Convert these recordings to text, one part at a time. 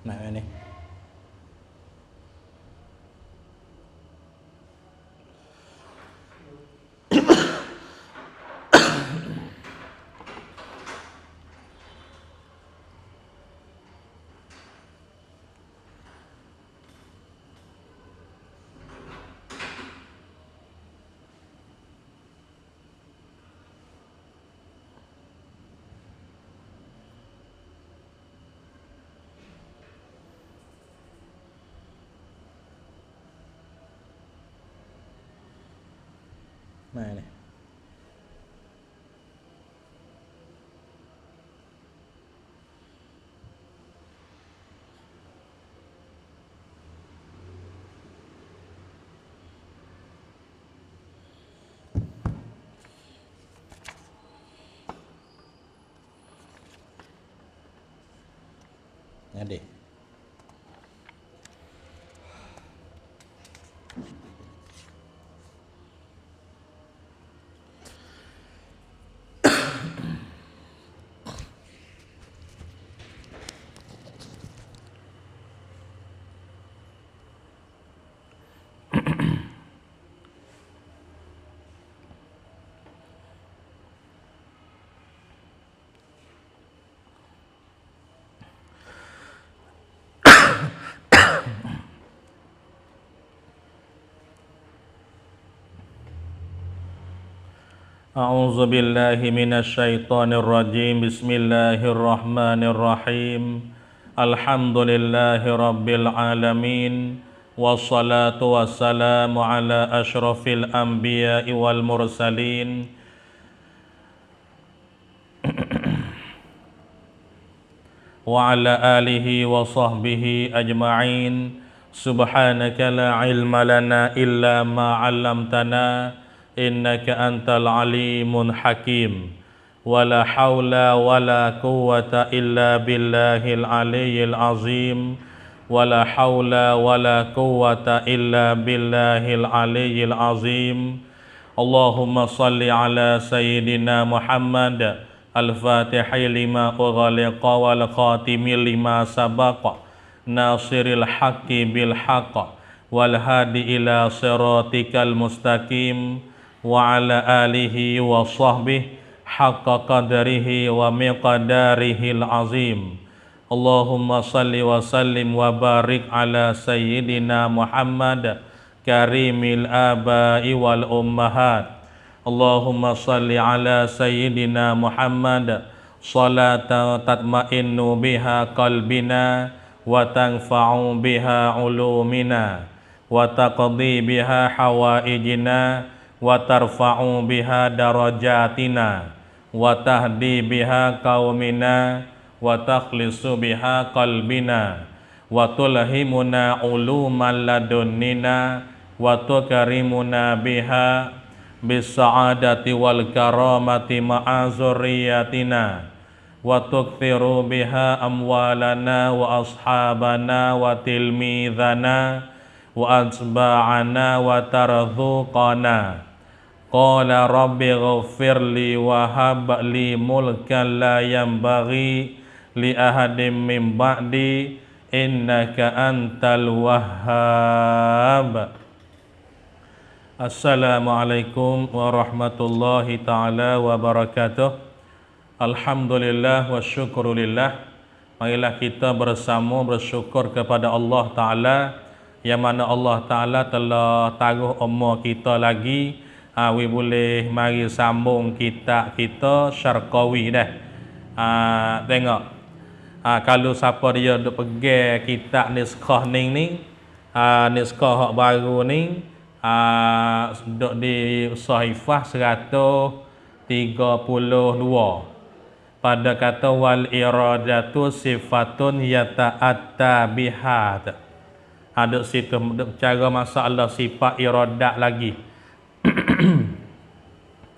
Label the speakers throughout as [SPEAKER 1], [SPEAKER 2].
[SPEAKER 1] Nah ini. Nah ini. Jadi. A'udzu billahi minasyaitonir rajim. Bismillahirrahmanirrahim. Alhamdulillahi rabbil alamin. Wassalatu wassalamu ala asyrafil anbiya'i wal mursalin. Wa ala alihi wa sahbihi ajma'in. Subhanaka la ilma lana illa ma 'allamtana. Innaka antal alimun hakim. Wala hawla wala quwwata illa billahil aliyyil azim. Wala hawla wala quwwata illa billahil aliyyil azim. Allahumma salli ala sayyidina Muhammad al-fatihi lima ughliqa wal khatimi lima sabaqa nasiril haqqi bil haqq wal hadi ila siratikal mustaqim wa ala alihi wa sahbihi haqqa qadarihi wa miqdarihil azim. Allahumma salli wa sallim wa barik ala sayyidina Muhammad karimil abai wal ummahat. Allahumma salli ala sayyidina Muhammad salatan tatma'innu biha qalbina wa tanfa'u biha ulumina wa taqdi biha hawaijina wa tarfa'u biha darajatina wa tahdi biha qaumina wa takhlisu biha qalbina wa tulhimuna uluman ladunnina wa tukarimuna biha bis-sa'adati wal karamati ma'a zurriyatina wa tukthiru biha amwalana wa ashabana wa tilmidhana wa atba'ana wa tarzuqana. Qala rabbi ghafirli wa habli mulkan la yanbaghi li ahadin min ba'di innaka antal wahhab. Assalamualaikum warahmatullahi ta'ala wabarakatuh. Alhamdulillah wa syukurulillah. Marilah kita bersama bersyukur kepada Allah Ta'ala, yang mana Allah Ta'ala telah taruh umur kita lagi. We boleh mari sambung kitab kita Syarqawi dah. Tengok. Kalau siapa dia duk pegang kitab Niskhah ni, Niskhah hak baru ni, duk di Sahifah 132. Pada kata wal iradatu sifatun yata'atta bihat. Ada situ cara masalah sifat iradat lagi.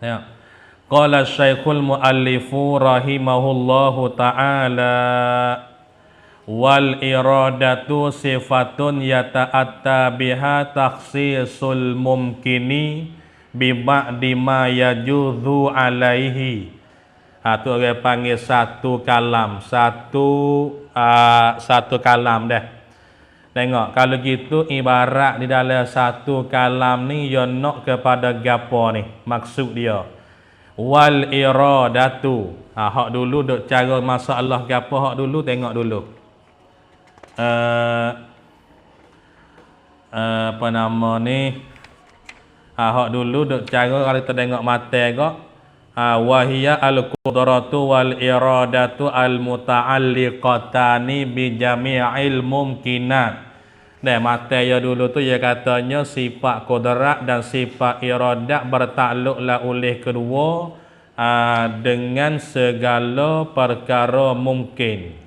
[SPEAKER 1] Ya. Qala Syekhul Muallifu rahimahullahu ta'ala wal iradatu sifatun yata'atta biha takhsisul mumkini bi ba'di ma yajuzu alaihi. Tu orang panggil satu kalam, satu kalam dah. Tengok, kalau gitu ibarat di dalam satu kalam ni dia nak kepada gapo ni, maksud dia. Wal iradatu. Hak dulu duk cara masalah gapo hak dulu tengok dulu. Apa nama ni? Hak dulu duk cara kalau kita tengok mata gak. Wahia al-qudratu wal iradatu al-muta'alliqatani bi jami'il mumkinat. Nah, mata ya dulu tu ya katanya sifat kudrat dan sifat iradat bertakluklah oleh kedua dengan segala perkara mungkin.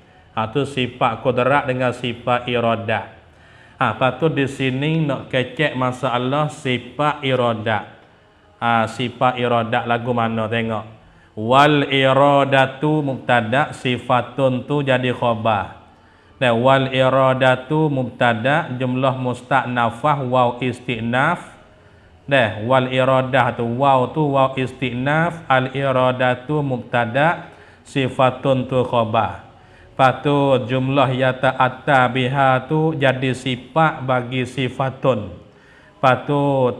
[SPEAKER 1] Tu sifat kudrat dengan sifat iradat. Lepas tu di sini nak kecek masalah sifat iradat. Sifat iradat lagu mana tengok. Wal iradatu mubtada, sifatun tu jadi khabar. Dan wal iradatu mubtada, jumlah musta'nafah waw istinaf. Dan wal iradah tu waw istinaf, al iradatu mubtada, sifatun tu khabar. Lepas jumlah yata'atta biha tu jadi sifat bagi sifatun. Lepas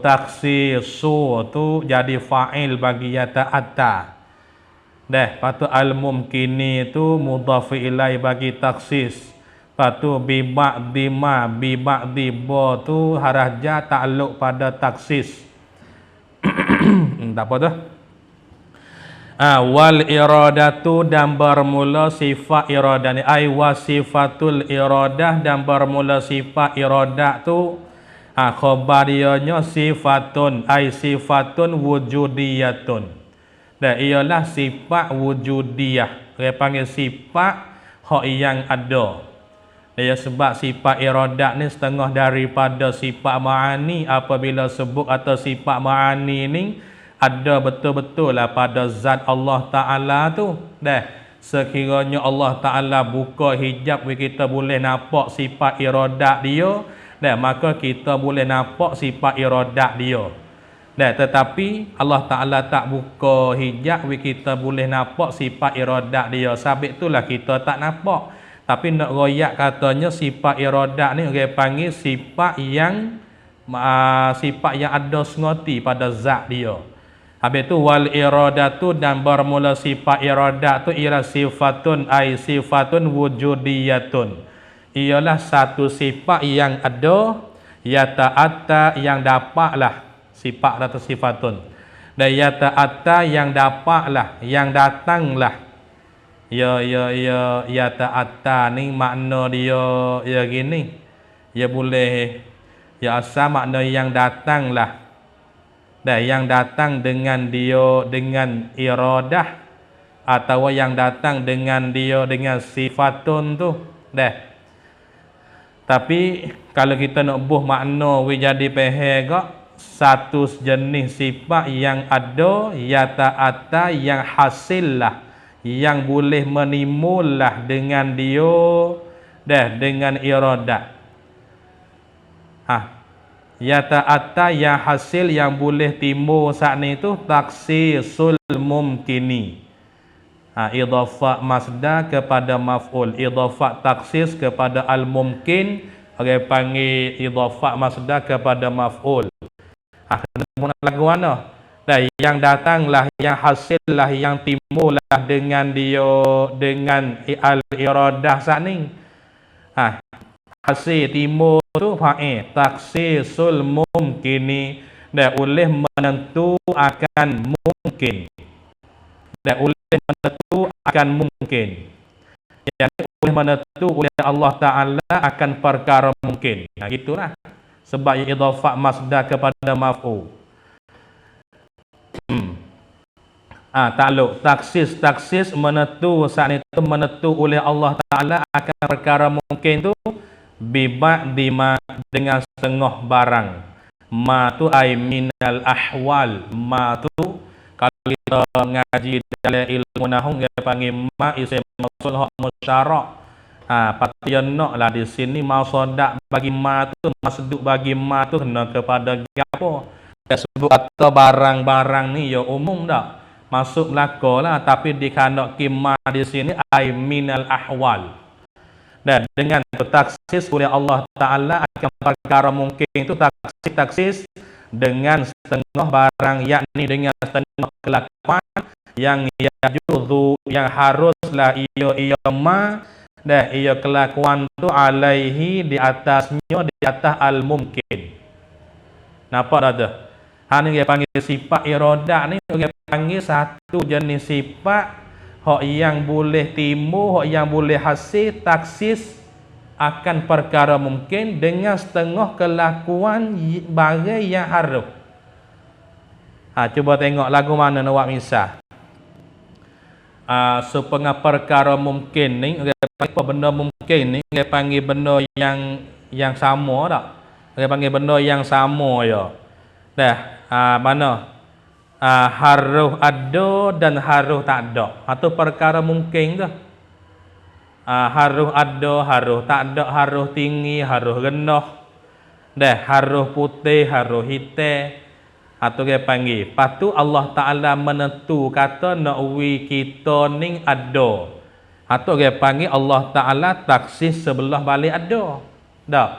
[SPEAKER 1] taksisu tu jadi fa'il bagi yata'atta. Lepas al-mumkini tu mudhafi ilai bagi taksis. Lepas bi ba'di bo tu haraja takluk pada taksis. Tak apa tu. Wal iradatu dan bermula sifat iradah ni. Wasifatul iradah dan bermula sifat iradah tu. Khabarianya sifatun. Sifatun wujudiyatun. Dan ialah sifat wujudiyah. Dia panggil sifat hak yang ada. Dia sebab sifat iradat ni setengah daripada sifat ma'ani. Apabila sebut atau sifat ma'ani ni ada betul-betul lah pada zat Allah Ta'ala tu. Sekiranya Allah Ta'ala buka hijab, kita boleh nampak sifat iradat dia. Maka kita boleh nampak sifat iradat dia. Tetapi Allah Ta'ala tak buka hijab, kita boleh nampak sifat iradat dia. Sebab itulah kita tak nampak. Tapi nak royak katanya sifat iradat ni orang panggil sifat yang ada sengoti pada zat dia. Habis tu wal iradatu dan bermula sifat iradat tu ialah sifatun sifatun wujudiyatun. Ialah satu sifat yang ada, yata'atta yang dapatlah, sifat atau sifatun. Dan yata'atta yang dapatlah, yang datanglah. Ya ta'atta ni makna dia gini. Ya boleh asal makna yang datanglah. Dan yang datang dengan dia dengan iradah, atau yang datang dengan dia dengan sifatun tu. Tapi kalau kita nak buh makna jadi pehegak, satu jenis sifat yang ada, yata'atta yang hasil lah, yang boleh menimullah dengan dia dengan iradat. Yata'atta yang hasil yang boleh timbul saat ni tu taksisul mumkini. Idhafah masdar kepada maf'ul, idhafah taksis kepada al-mumkin, orang panggil idhafah masdar kepada maf'ul. Kena lagu mana? Yang datanglah, yang hasillah, yang timbullah dengan dia dengan al-iradah saat ni. Hasil timbul tu taksisul mumkini, dan oleh menentu akan mungkin. Dan oleh menentu akan mungkin. Yang oleh menentu oleh Allah Ta'ala akan perkara mungkin. Gitulah. Sebab idhafah masdar kepada maf'ul. Takluk taksis menentu saat itu menentu oleh Allah Ta'ala akan perkara mungkin tu bima dengan setengah barang. Ma tu ay minal ahwal. Ma tu kalau kita ngaji dalam ilmu nahwu dia panggil ma isim mausul hak musyarak. Patutnya nak lah di sini mausudak bagi ma tu, masduk bagi ma tu kena kepada gapo. Dia sebut kata barang-barang ni ya umum dak. masuk belaka lah, tapi dikandaki ma di sini ai minal ahwal. Dan dengan taksis oleh Allah Ta'ala akan perkara mungkin itu taksis dengan setengah barang, yakni dengan setengah kelakuan yang yajuzu, yang haruslah ia ma dah ia kelakuan tu alaihi di atasnya, di atas al mungkin. Nampak dah tu? Ni dia panggil sifat iradah ni, dia panggil satu jenis sifat hak yang boleh timbul, hak yang boleh hasil taksis akan perkara mungkin dengan setengah kelakuan barang yang harus. Cuba tengok lagu mana nak buat misal. Supaya perkara mungkin ni, apa benda mungkin ni, dia panggil benda yang sama tak? Dia panggil benda yang sama ya. Dah, mana? Harus ada dan harus tak ada. Atau perkara mungkin tu. Harus ada, harus tak ada, harus tinggi, harus rendah. Dah, harus putih, harus hitam. Atau dia panggil. Lepas tu Allah Ta'ala menentu kata nak wi kita ni ada. Atau dia panggil Allah Ta'ala taksis sebelah balik ada. Tak?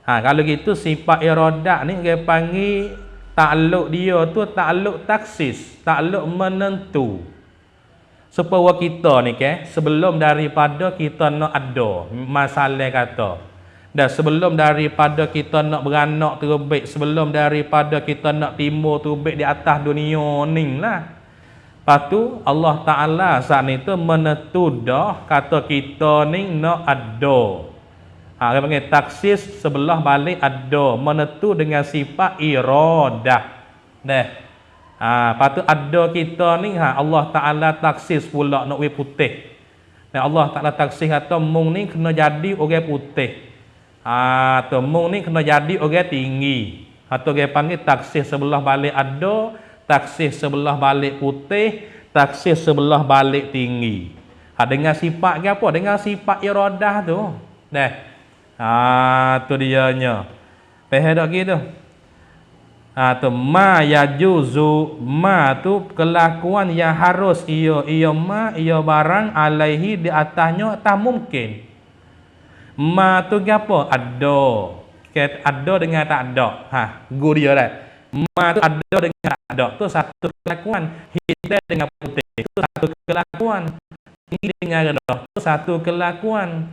[SPEAKER 1] Kalau gitu sifat iradah ni dia panggil takluk dia tu takluk taksis, takluk menentu. Supaya kita ni sebelum daripada kita nak ada, masalah kata. Dan sebelum daripada kita nak beranak terbaik, sebelum daripada kita nak timbul terbaik di atas dunia ni lah. Lepas tu Allah Ta'ala saat ni tu menentu dah kata kita ni nak ada. Dia panggil taksis sebelah balik ada, menentu dengan sifat iradah. Dah. Lepas tu ada kita ni Allah Ta'ala taksis pula nak we putih. Dan Allah Ta'ala taksis kata mung ni kena jadi orang putih. Tu mung ni kena jadi orang tinggi. Atau dia panggil taksis sebelah balik ada, taksis sebelah balik putih, taksis sebelah balik tinggi. Dengan sifat ke apa? Dengan sifat iradah tu. Dah. Tu dianya. Faham tak gitu? Tu ma yajuzu, ma tu kelakuan yang harus ia ma ia barang alaihi di atasnya tak mungkin. Ma tu apa? Ada. Ada dengan tak ada. Guru dia dah. Ma tu ada dengan tak ada. Tu satu kelakuan. Hitam dengan putih. Tu satu kelakuan. Tinggi dengan rendah. Tu satu kelakuan.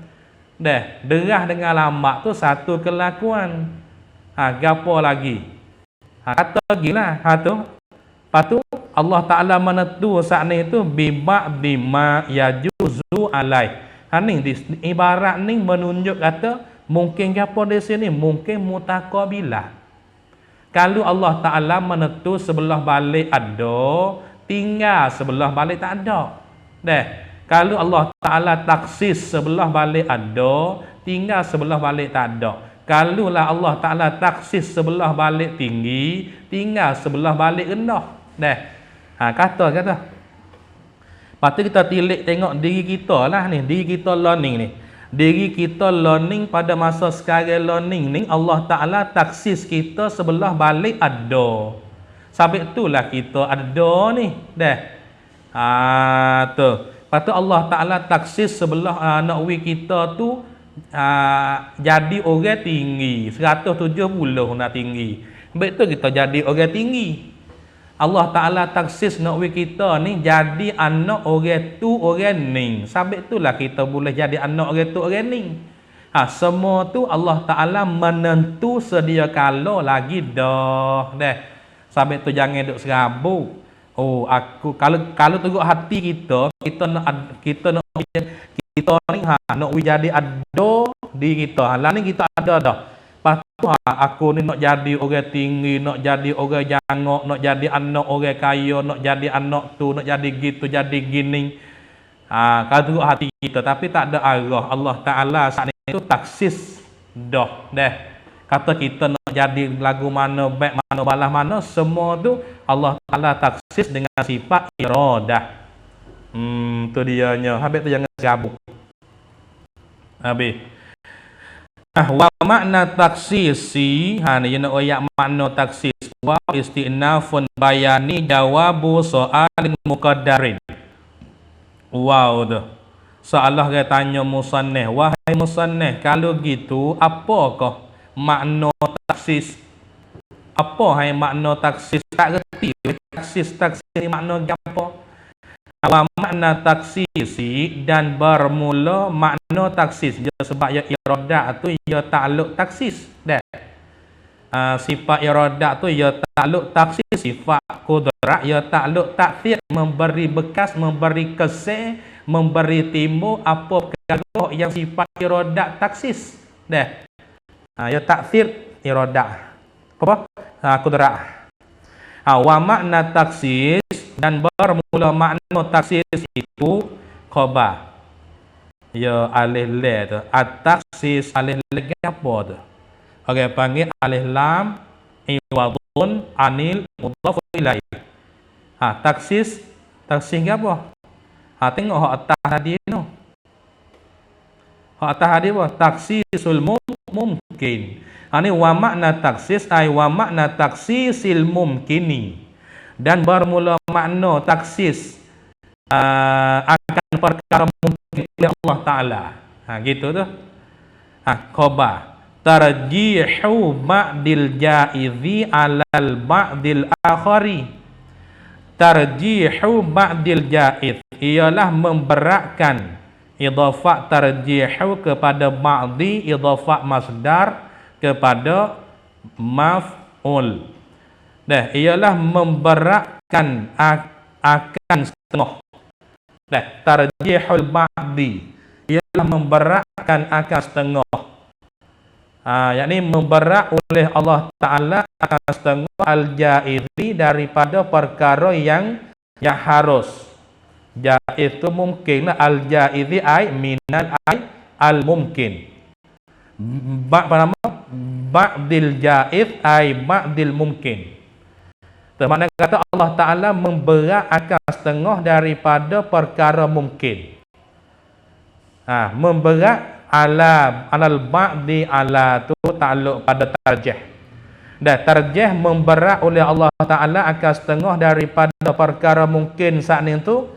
[SPEAKER 1] Dah. Derah dengan lambat. Tu satu kelakuan. Gapo lagi? Kata lagi lah. Tu. Lepas tu Allah Ta'ala menentu saat ni tu bima yajuzu alaih. Ni ibarat ni menunjuk kata mungkin apa di sini? Mungkin mutaqabilah. Kalau Allah Ta'ala menentu sebelah balik ada, tinggal sebelah balik tak ada. Dah. Kalau Allah Ta'ala taksis sebelah balik ada, tinggal sebelah balik tak ada. Kalaulah Allah Ta'ala taksis sebelah balik tinggi, tinggal sebelah balik rendah. Dah. Kata. Lepas tu kita tilik tengok diri kita lah ni. Diri kita learning ni. Diri kita learning pada masa sekarang learning ni. Allah Ta'ala taksis kita sebelah balik ada. Sampai itulah kita ada ni. Dah. Tu. Lepas tu Allah Ta'ala taksis sebelah nak we kita tu jadi orang tinggi. 170 nak tinggi. Baik tu kita jadi orang tinggi. Allah Ta'ala taksis nak we kita ni jadi anak orang tu orang ni. Sampai itulah kita boleh jadi anak orang tu orang ni. Semua tu Allah Ta'ala menentu sedia kala lagi dah. Sampai tu jangan duk serabut. Aku kalau teruk hati kita nak kita ni nak we jadi ada di kita. Lah ni kita ada dah. Lepas tu aku ni nak jadi orang tinggi, nak jadi orang jangok, nak jadi anak orang kaya, nak jadi anak tu, nak jadi gitu, jadi gini. Kalau teruk hati kita, tapi tak ada arah. Allah Ta'ala saat itu taksis dah. Kata kita nak jadi lagu mana, baik mana, balas mana, semua tu Allah Ta'ala taksis dengan sifat iradah. Tu dianya. Habis tu jangan serabut. Habis. Wa makna taksisi, ni nak ayat makna taksis. Wa istinafun bayani jawabu soalin muqaddarin. Wow tu. Seolah dia tanya musannif, wahai musannif, kalau gitu apakah makna taksis? Apa hai makna taksis? Tak reti taksis ni makna apa? Wa makna taksisi, dan bermula makna taksis. Sebab ya iradat tu ya takluk taksis dah. Sifat iradat tu ya takluk taksis, sifat qudrat ya takluk taksir, memberi bekas, memberi kesan, memberi timbul apa perkara yang sifat iradat taksis dah. Ya taksir iradat apa? Qudrat. Wa makna taksis, dan bermula makna taksis itu khabar. Ya alif lam tu. At-taksis alif lam apa tu? Orang panggil alif lam iwadun anil mudhaf ilaih. Taksis apa? Tengok hak atas tadi tu. Hak atas tadi apa? Taksisul mumkin. Ni wa makna taksis ay wa makna taksisil mumkini, dan bermula makna taksis akan perkara mungkin oleh Allah Ta'ala. Gitu tu. Khabar tarjihu ba'dil jaizi alal ba'dil akhari. Tarjihu ba'dil jaiz ialah memberatkan idhafat tarjihu kepada ba'di, idhafat masdar kepada maf'ul. Dah, ialah memberatkan akan setengah. Dah, tarjihul ba'di ialah memberatkan akan setengah. Yakni memberat oleh Allah Ta'ala akan setengah al-jaizi daripada perkara yang harus. Jaiz itu mungkin, al-jaizi ay minal ay al-mumkin. Ba'dil jaiz ay ba'dil mumkin. Makna kata Allah Ta'ala memberat akan setengah daripada perkara mungkin. Memberat alal ba'di, ala tu takluk pada tarjih. Dan tarjih memberat oleh Allah Ta'ala akan setengah daripada perkara mungkin saat ni tu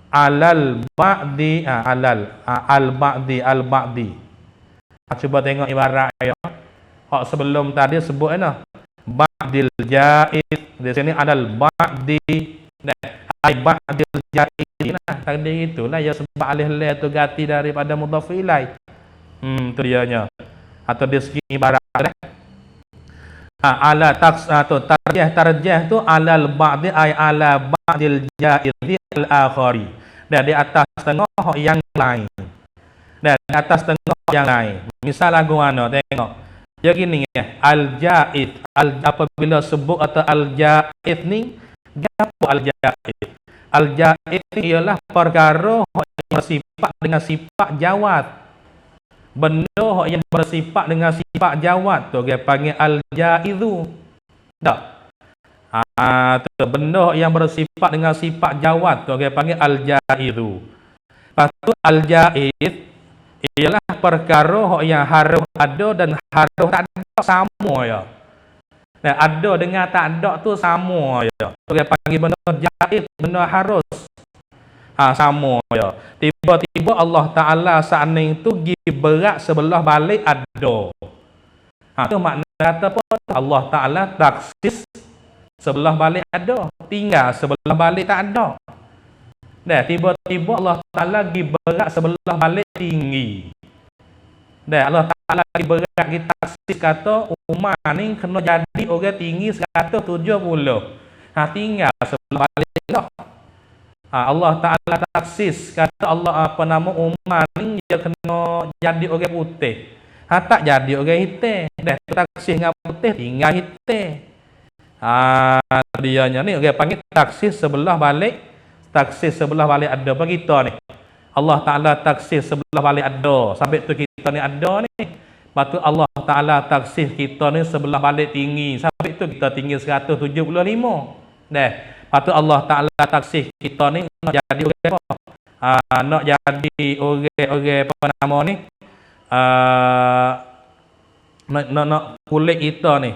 [SPEAKER 1] alal ba'di, al-ba'di. Cuba tengok ibarat ya. Hak sebelum tadi sebut ba'dil jaiz, di sini alal ba'di, ai ba'dil jaiz. Tadi itulah ya, sebab alif lam tu ganti daripada mudhaf ilaih. Tu dianya. Atau di segi ibarat ala tarjih tu alal ba'di ai ala ba'dil jaiz al-akhari. Dan di atas tengah yang lain. Dan di atas tengah yang lain. Misal lagu mana, tengok. Ya gini ya, al-jaiz, apabila sebut atau al-jaiz ni, apa al-jaiz? Al-jaiz ialah perkara yang bersifat dengan sifat jawad. Benda yang bersifat dengan sifat jawad tu dia panggil al-jaizu. Tak? Benda yang bersifat dengan sifat jawad tu dia panggil al-jaizu. Lepas tu al-jaiz ialah perkara yang harus ada dan harus tak ada sama ya. Dan ada dengan tak ada tu sama ya. Dia panggil benda jaiz, benda harus sama ya. Tiba-tiba Allah Ta'ala saat ni tu gi berat sebelah balik ada. Tu makna kata apa? Allah Ta'ala taksis sebelah balik ada, tinggal sebelah balik tak ada. Dan tiba-tiba Allah Ta'ala gi berat sebelah balik tinggi. Dan Allah Ta'ala gi berat gi taksis kata Umar ni kena jadi orang tinggi 170. Tinggal sebelah balik lah. Allah Ta'ala taksis kata Allah Umar ni dia kena jadi orang putih. Tak jadi orang hitam. Dah taksis dengan putih tinggal hitam. Dianya ni orang panggil taksis sebelah balik. Taksis sebelah balik ada bagi kita ni. Allah Ta'ala taksis sebelah balik ada. Sampai tu kita ni ada ni. Lepas tu Allah Ta'ala taksis kita ni sebelah balik tinggi. Sampai tu kita tinggi 175. Dah. Lepas tu Allah Ta'ala taksih kita ni nak jadi orang apa? Nak jadi orang apa nama ni? nak kulit kita ni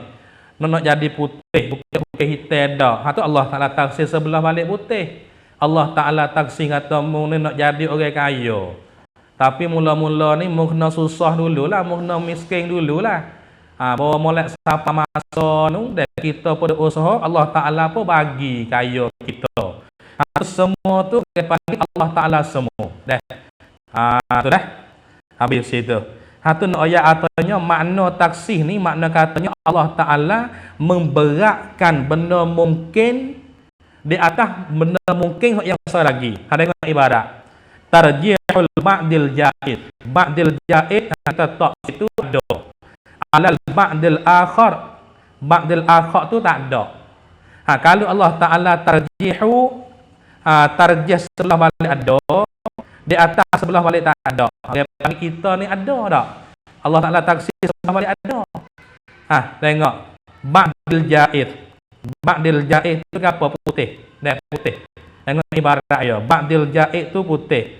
[SPEAKER 1] nak jadi putih, bukan hitam dah. Ha tu Allah Taala taksir sebelah balik putih. Allah Taala taksir kata mu ni nak jadi orang kaya. Tapi mula-mula ni mu kena susah dululah, mu kena miskin dululah. Bawa molek siapa masa nu dan kita pada usaha Allah Taala pun bagi kaya kita. Semua tu dia panggil Allah Taala semua. Dah. Tu dah. Habis situ. Tu nak ayat artinya makna taksih ni makna katanya Allah Taala memberatkan benda mungkin di atas benda mungkin yang besar lagi. Tengok ibarat tarjihul ba'dil ja'id. Ba'dil ja'id kita tak situ ada. Alal ba'dil akhar. Ba'dil akhar tu tak ada. Kalau Allah Taala tarjih sebelah balik ada, di atas sebelah balik tak ada. Dia panggil kita ni ada tak? Allah Taala taksir sebelah balik ada. Tengok ba'dil ja'id. Ba'dil ja'id tu apa? Putih. Dah putih. Tengok ibarat ya. Ba'dil ja'id tu putih.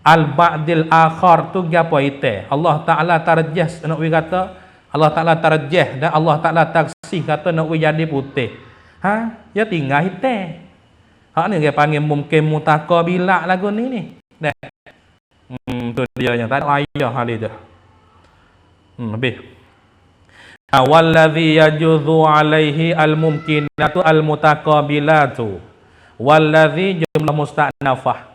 [SPEAKER 1] Al-ba'dil akhar tu apa? Hitam. Allah Taala tarjih nak kata Allah Taala tarjih dan Allah Taala taksir kata nak jadi putih. Ya tinggal hitam. Ni dia panggil mungkin mutaqabilah lagu ni. Dah. Tu dia yang tak ada ayah hari tu. Habis. Wallazi yajuzu alaihi al-mumkinatu al-mutaqabilatu. Wallazi jumlah musta'nafah.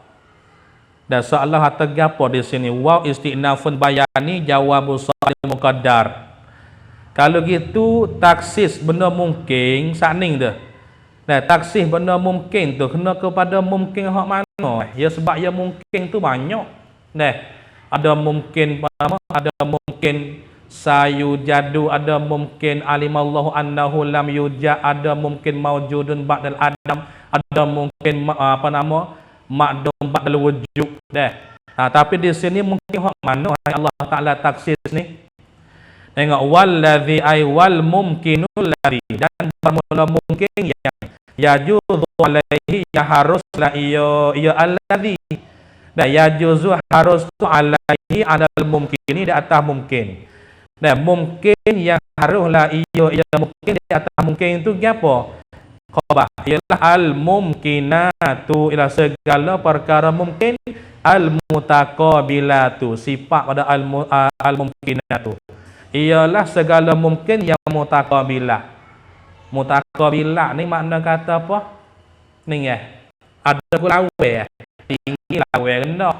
[SPEAKER 1] Dan soalan tergapo di sini waw istinafun bayani jawabu soal muqaddar. Kalau gitu taksis benda mungkin sakning tu. Nah, taksih benda mungkin tu kena kepada mungkin hak mana? Ya sebab ya mungkin tu banyak. Nah, ada mungkin pertama, ada mungkin sayujadu, ada mungkin alimallahu annahu lam yujad, ada mungkin maujudun ba'dal adam, ada mungkin ma'dum ba'dal wujud. Tapi di sini mungkin hak mana Allah Taala taksis ni? Tengok wallazi ay wal mumkinul ladzi, dan bermula mungkin yang yajuzu alaihi ya haruslah ia alladzi. Dan yajuzu harus tu alaihi adal mungkini di atas mungkin. Dan mungkin yang haruslah ia mungkin di atas mungkin itu apa? Khabar. Ialah al mumkinatu, ila segala perkara mungkin, al mutaqabilatu, sifat pada al mumkinatu. Ialah segala mungkin yang mutaqabilah. Mutaqabilah ni makna kata apa? Ni ada lawe, tinggi lawe rendah,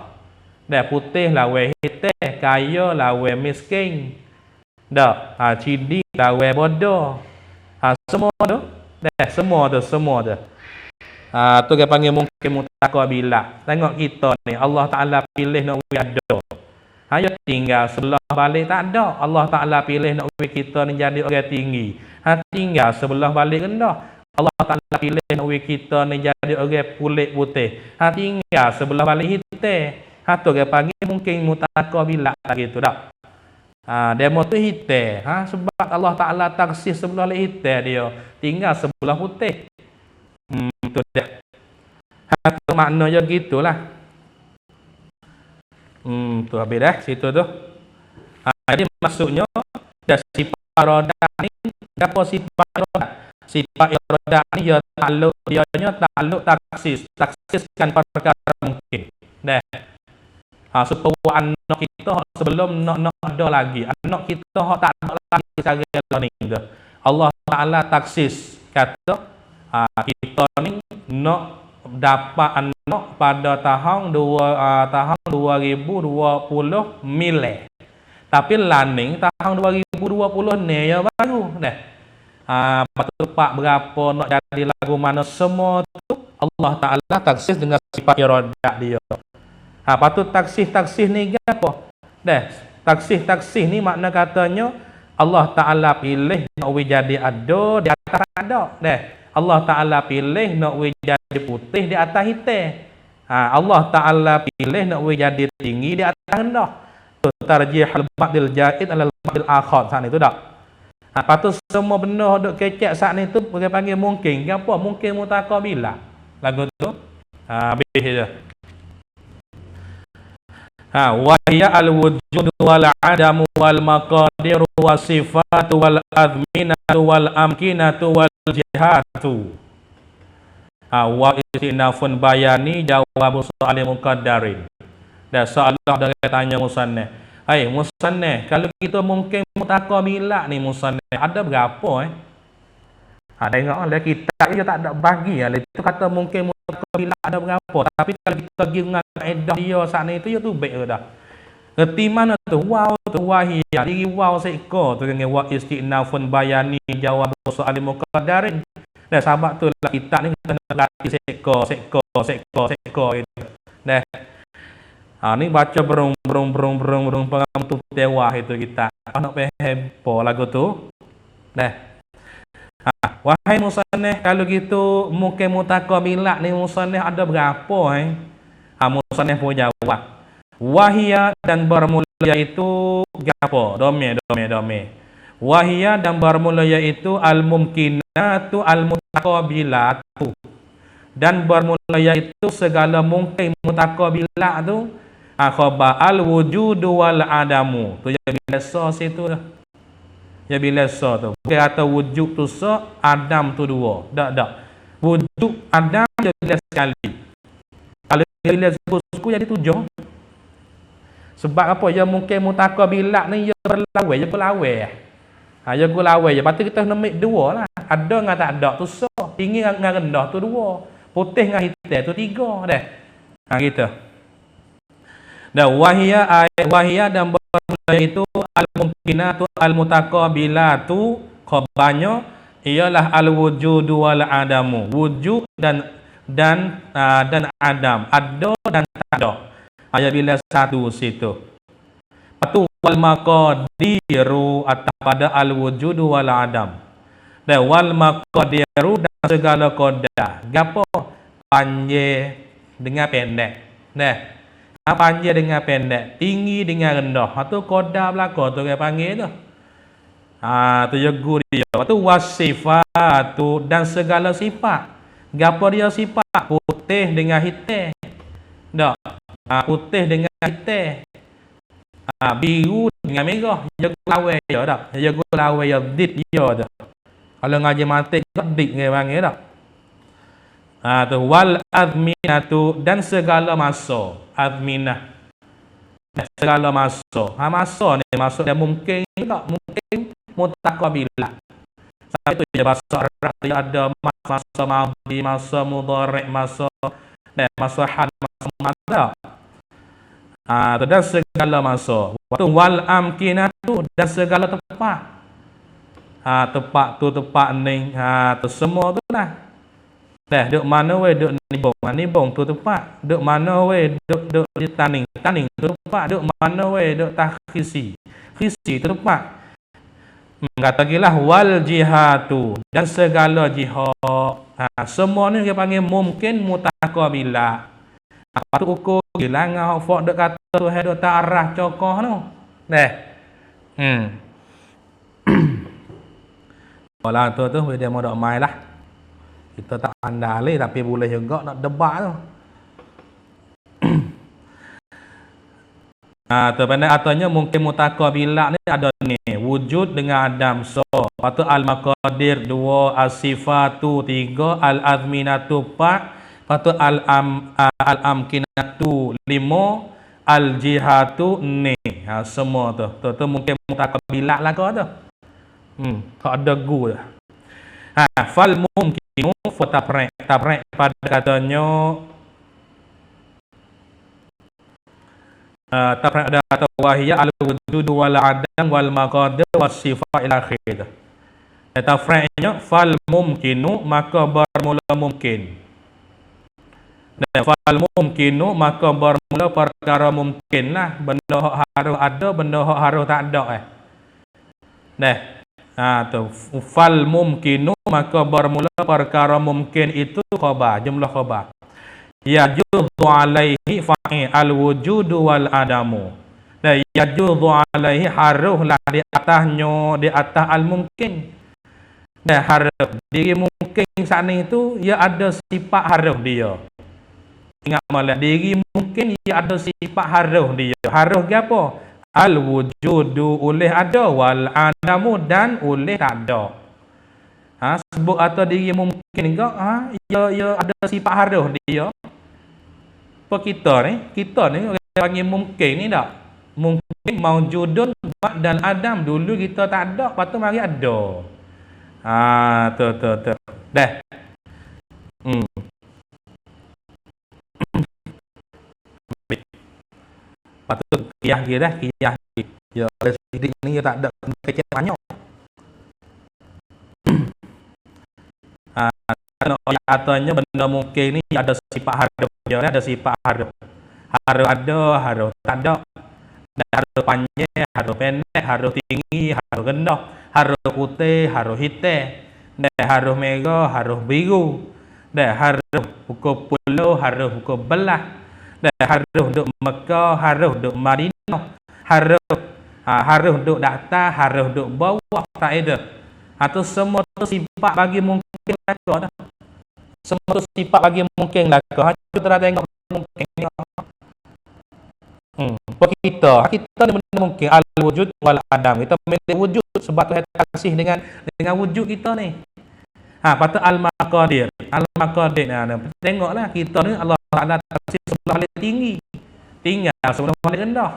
[SPEAKER 1] dah putih lawe hitam, kaya lawe miskin, dah cidi lawe bodoh, semua tu, semua tu. Tu dia panggil mungkin mutaqabilah. Tengok kita ni Allah Taala pilih nak ada. Ya tinggal sebelah balik tak ada. Allah Taala pilih nak kita ni jadi orang tinggi. Tinggal sebelah balik rendah. Allah Taala pilih nak kita ni jadi orang kulit putih. Tinggal sebelah balik hitam. Tu dia panggil mungkin mutaqabilah gitu dak. Demo tu hitam. Sebab Allah Taala taksir sebelah balik hitam dia. Tinggal sebelah putih. Tu dia. Tu maknanya gitulah. Tu habis dah situ tu. Jadi maksudnya dah sifat roda ni apa sifat roda? Sifat roda ni dia takluk taksiskan perkara mungkin. Dah. Supaya anak kita sebelum nak ada lagi, anak kita tak ada lagi secara ni tu. Allah Taala taksis kata kita ni nak dapat anak pada tahun 2020 milen. Tapi landing tahun 2020 ni ya baru dah. Patut pak berapa nak jadi lagu mana semua tu Allah Taala taksis dengan sifat iradah dia. Patut taksis ni apa? Dah. Taksis ni makna katanya Allah Taala pilih nak jadi ada di atas ada. Dah. Allah Taala pilih nak jadi putih di atas hitam. Allah Taala pilih nak jadi tinggi di atas rendah. Tarjihul ba'dil ja'id alal ba'dil akhar saat itu tak. Patut semua benda duk kecek saat ni tu dia panggil mungkin. Apa? Mungkin mutaqabilah. Lagu tu habis je. Wahya al-wujud wal adamu wal maqadir was sifatu wal azminatu wal amkinatu wal jihatu. Wa istinafun bayani jawab soal muqaddarin. Dan soalan dari tanya musannaf. Hai musannaf, kalau kita mungkin mutaqabilah ni musannaf, ada berapa tengoklah kita je tak ada bagi itu kata mungkin mutaqabilah ada berapa. Tapi kalau kita pergi dengan kaedah dia saat ni tu ya tu baik dah. Erti mana tu? Waw tu wahiyah. Diri waw seekor tu dengan wa istinafun bayani jawab soal muqaddarin. Dan sebab tu lah kita ni kena latih seekor gitu. Dah. Ni baca berung pengam tu tewah itu kita. Nak faham apa lagu tu? Dah. Wahai musannaf, kalau gitu mungkin mutaqabilah ni musannaf ada berapa musannaf pun jawab. Wahia dan bermula itu gapo? Dome. Wahia dan bermula iaitu al-mumkinatu al-mutaqabilatu. Dan bermula iaitu segala mungkin mutaqabilah tu khabar al-wujudu wal adamu. Tu yang biasa situ dah. Ya biasa tu. Bukan kata wujud tu adam tu dua. Tak. Wujud adam je bila sekali. Kalau bila suku jadi tujuh. Sebab apa? Ya mungkin mutaqabilah ni ya berlawan, ya gulawai je. Lepas tu kita kena ambil dua lah. Ada dengan tak ada tu tinggi dengan rendah tu dua. Putih dengan hitam tu tiga dah. Gitu. Dan wahia dan bermula itu al-mumkinatu al-mutaqabilatu khabarnya ialah al-wujudu wal adamu. Wujud dan adam. Ada dan tak ada. Ayat bila satu situ. Patu wal maqadiru atas pada al wujudu wal adam. Dan wal maqadiru dan segala qada. Gapo? Panjang dengan pendek. Nah, panjang dengan pendek, tinggi dengan rendah. Patu qada belaka tu dia panggil tu. Tu jago dia. Patu wasifatu dan segala sifat. Gapo dia sifat? Putih dengan hitam. Dak. Putih dengan hitam. Biru dengan merah. Jago lawai je tak? Jago lawai je dit je tu. Kalau ngaji matik dit dia panggil tak? Tu wal azminatu dan segala masa. Azminah. Segala masa. Masa ni maksud dia mungkin tak? Mungkin mutaqabilah. Sebab itu je bahasa Arab dia ada masa madhi, masa mudhari', masa hal, masa madha. Dan segala masa. Waktu wal amkinatu dan segala tempat. Tempat tu tempat ni. Tu semua tu lah. Duk mana weh duk nibong. Nibong tu tempat. Duk mana weh duk di taning. Taning tu tempat. Duk mana weh duk khisi. Khisi tu tempat. Kata gilah wal jihatu dan segala jihad. Semua ni dia panggil mungkin mutaqabilah. Apa tu ukur gila ngau fok dek kata tu hai dok tak arah cokoh tu. Deh. Kalau tu dia mau dok mai lah. Kita tak andali tapi boleh juga nak debat tu. Tu pandai atanya mungkin mutaqabilah ni ada ni wujud dengan adam lepas tu al-maqadir 2, as-sifatu 3, al-azminatu 4, lepas tu al-amkinatu 5, al-jihatu ni. Semua tu mungkin mutaqabilah lah kau tu. Tak ada gu dah. Fal mumkinu tabrek pada katanya tabrek ada atau wahya al-wujud wal adam wal maqadir was sifat ila akhir. Tafri'nya fal mumkinu maka bermula mungkin. Dan fal mumkinu maka bermula perkara mungkin lah. Benda hak harus ada, benda hak harus tak ada tu fal mumkinu maka bermula perkara mungkin itu khabar, jumlah khabar. Yajuzu alaihi fa'i al-wujudu wal adamu. Dan yajuzu alaihi haruslah di atasnya, di atas al-mungkin. Dan harus diri mungkin saat ni tu ia ada sifat harus dia. Ingat malah diri mungkin ia ada sifat haruh dia. Haruh ke apa? Al wujudu oleh ada, wal adamu dan oleh tak ada. Sebut atau diri mungkin ke, ia ada sifat haruh dia. Apa kita ni orang panggil mungkin ni tak? Mungkin maujudun dan adam. Dulu kita tak ada, lepas tu mari ada. Tu. Dah. Lepas tu kiyah dia dah, kiyah dia. Ya, oleh sidik ni dia tak ada kecil banyak. Katanya benda mungkin ni ada sifat haruh dia, ada sifat haruh. Haruh ada, haruh tak ada. Dan haruh panjang, haruh pendek, haruh tinggi, haruh rendah, haruh putih, haruh hitam, dan haruh merah, haruh biru, dan haruh pukul pulau, haruh pukul belah, dan haruh duk Mekah, haruh duk Madinah, haruh duk atas, haruh duk bawah, tak ada. Atau semua tu sifat bagi mungkin lah. Semua tu sifat bagi mungkin lah. Kita dah tengok mungkin ni. Kita ni benda mungkin al-wujud wal adam. Kita milik wujud sebab Tuhan kasih dengan wujud kita ni. Patut al-maqadir. Al-maqadir. Tengoklah kita ni Allah Taala kasih sebelah balik tinggi. Tinggal sebelah balik rendah.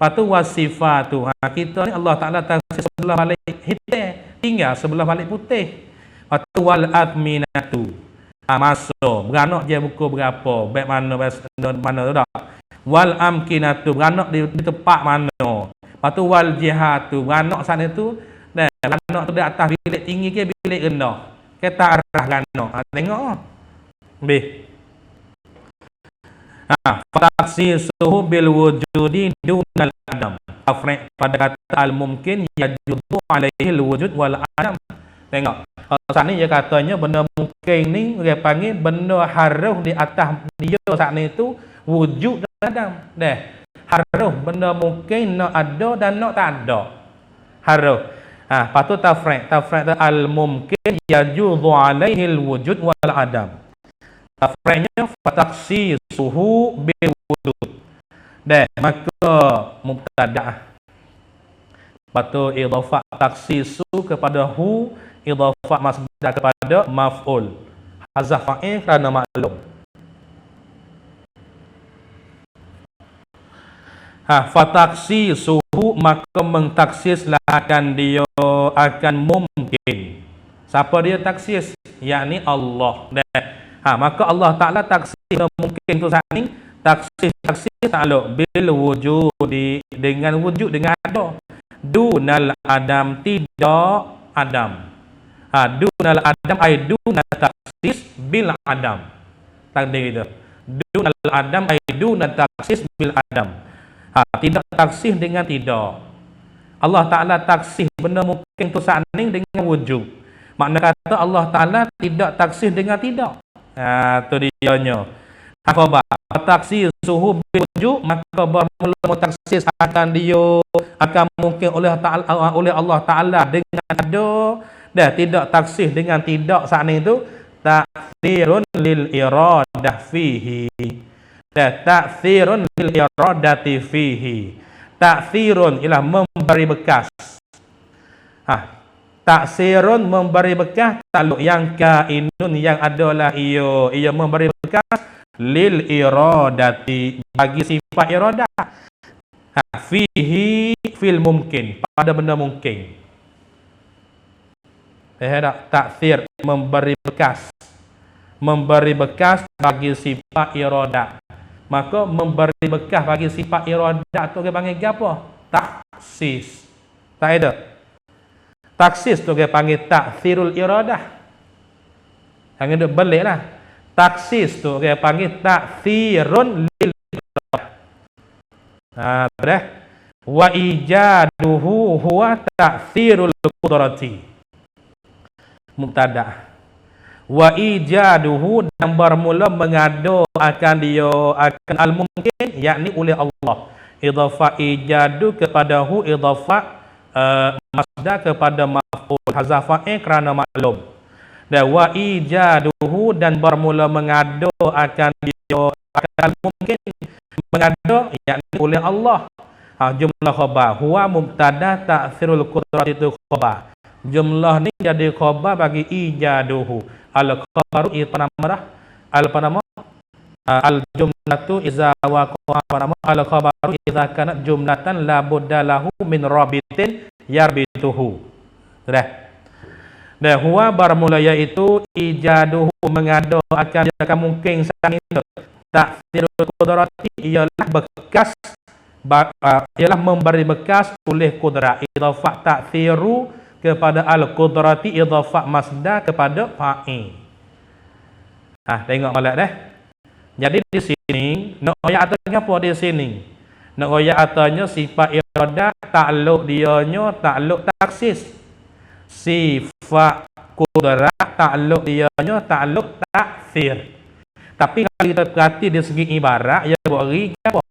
[SPEAKER 1] Patut wasifatu. Kita ni Allah Taala kasih sebelah balik hitam, tinggal sebelah balik putih. Patut wal adminatu. Masuk beranak je buku berapa, baik mana tu tak. Wal amkinatu, beranak di tempat mana. Lepas tu wal jihatu, beranak sana tu, dan beranak tu di atas bilik tinggi ke bilik rendah. Kita arah beranak. Tengok. Habis. Fataksisuhu bil wujudi dunal adam. Afrek pada kata al-mumkin yajudu alaihi al-wujud wal adam. Tengok. Saat ni dia katanya benda mungkin ni dia panggil benda haruh di atas dia saat ni tu wujud dan adam. Dah. Haruh benda mungkin nak ada dan nak tak ada. Haruh. Patut tafriq al-mumkin yajudu alaihi al-wujud wal adam. Tafriqnya fataksisuhu bil wujud. Dah, maka mubtada'. Patut idhafah taksisu kepada hu, idhafah masdar kepada maf'ul. Hazaf fa'il kerana maklum. Fataksisuhu, maka mengtaksislah akan dia akan mungkin. Siapa dia taksis? Yakni Allah. Maka Allah Ta'ala taksis mungkin tu saat ni. Taksis ta'aluk bil wujudi, dengan wujud, dengan ada. Dunal adam, tidak adam. Dunal adam ay dunal taksis bil adam. Takdir itu. Dunal adam ay dunal taksis bil adam. Tidak taksih dengan tidak. Allah Ta'ala taksih benda mungkin tu saat ni dengan wujud. Makna kata Allah Ta'ala tidak taksih dengan tidak. Tu dianya. Apa taksih suhu wujud, maka bermula taksis akan dia akan mungkin oleh Allah Ta'ala dengan ada. Dah tidak taksih dengan tidak saat ni tu ta'thirun lil iradah fihi. Ta'thirun lil iradati fihi. Ta'thirun ialah memberi bekas. Ta'thirun memberi bekas taluk yang kainun yang adalah ia memberi bekas lil iradati bagi sifat iradah. Fihi fil mungkin, pada benda mungkin. Ta'thir memberi bekas. Memberi bekas bagi sifat iradah. Maka memberi bekas bagi sifat iradah tu dia panggil apa? Taksis. Tak ada. Taksis tu dia panggil ta'thirul iradah. Jangan duk beliklah. Taksis tu dia panggil ta'thirun lil iradah. Dah. Wa ijaduhu huwa ta'thirul qudrati. Mubtada'. Wa ijaduhu, dan bermula mengada akan dia akan al-mungkin yakni oleh Allah. Idhafah ijadu kepada hu, idhafah masdar kepada maf'ul, hazafa'in kerana maklum. Dan wa ijaduhu, dan bermula mengada akan dia ya akan mungkin mengada yakni oleh Allah. Jumlah khabar huwa mubtada ta'thirul qudrat itu khabar. Jumlah ni jadi khabar bagi ijaduhu. Al khabaru itu nama al panama al jumlatu iza waqa'a panama al khabaru iza kanat jumlatan la budda lahu min rabitin yarbituhu. Sudah. Dan huwa bermula iaitu ijaduhu mengada akan mungkin sang itu ta'thirul qudrati ialah bekas ialah memberi bekas oleh kudrat idafah ta'thiru kepada al-qudrati idafah masdar kepada fa'il. Tengok molek dah. Jadi di sini nak ayat atanya apa di sini? Nak ayat atanya sifat iradah takluk dianya takluk taksis. Sifat kudrat takluk dianya takluk ta'thir. Tapi kalau kita perhati dari segi ibarat ia beri apa?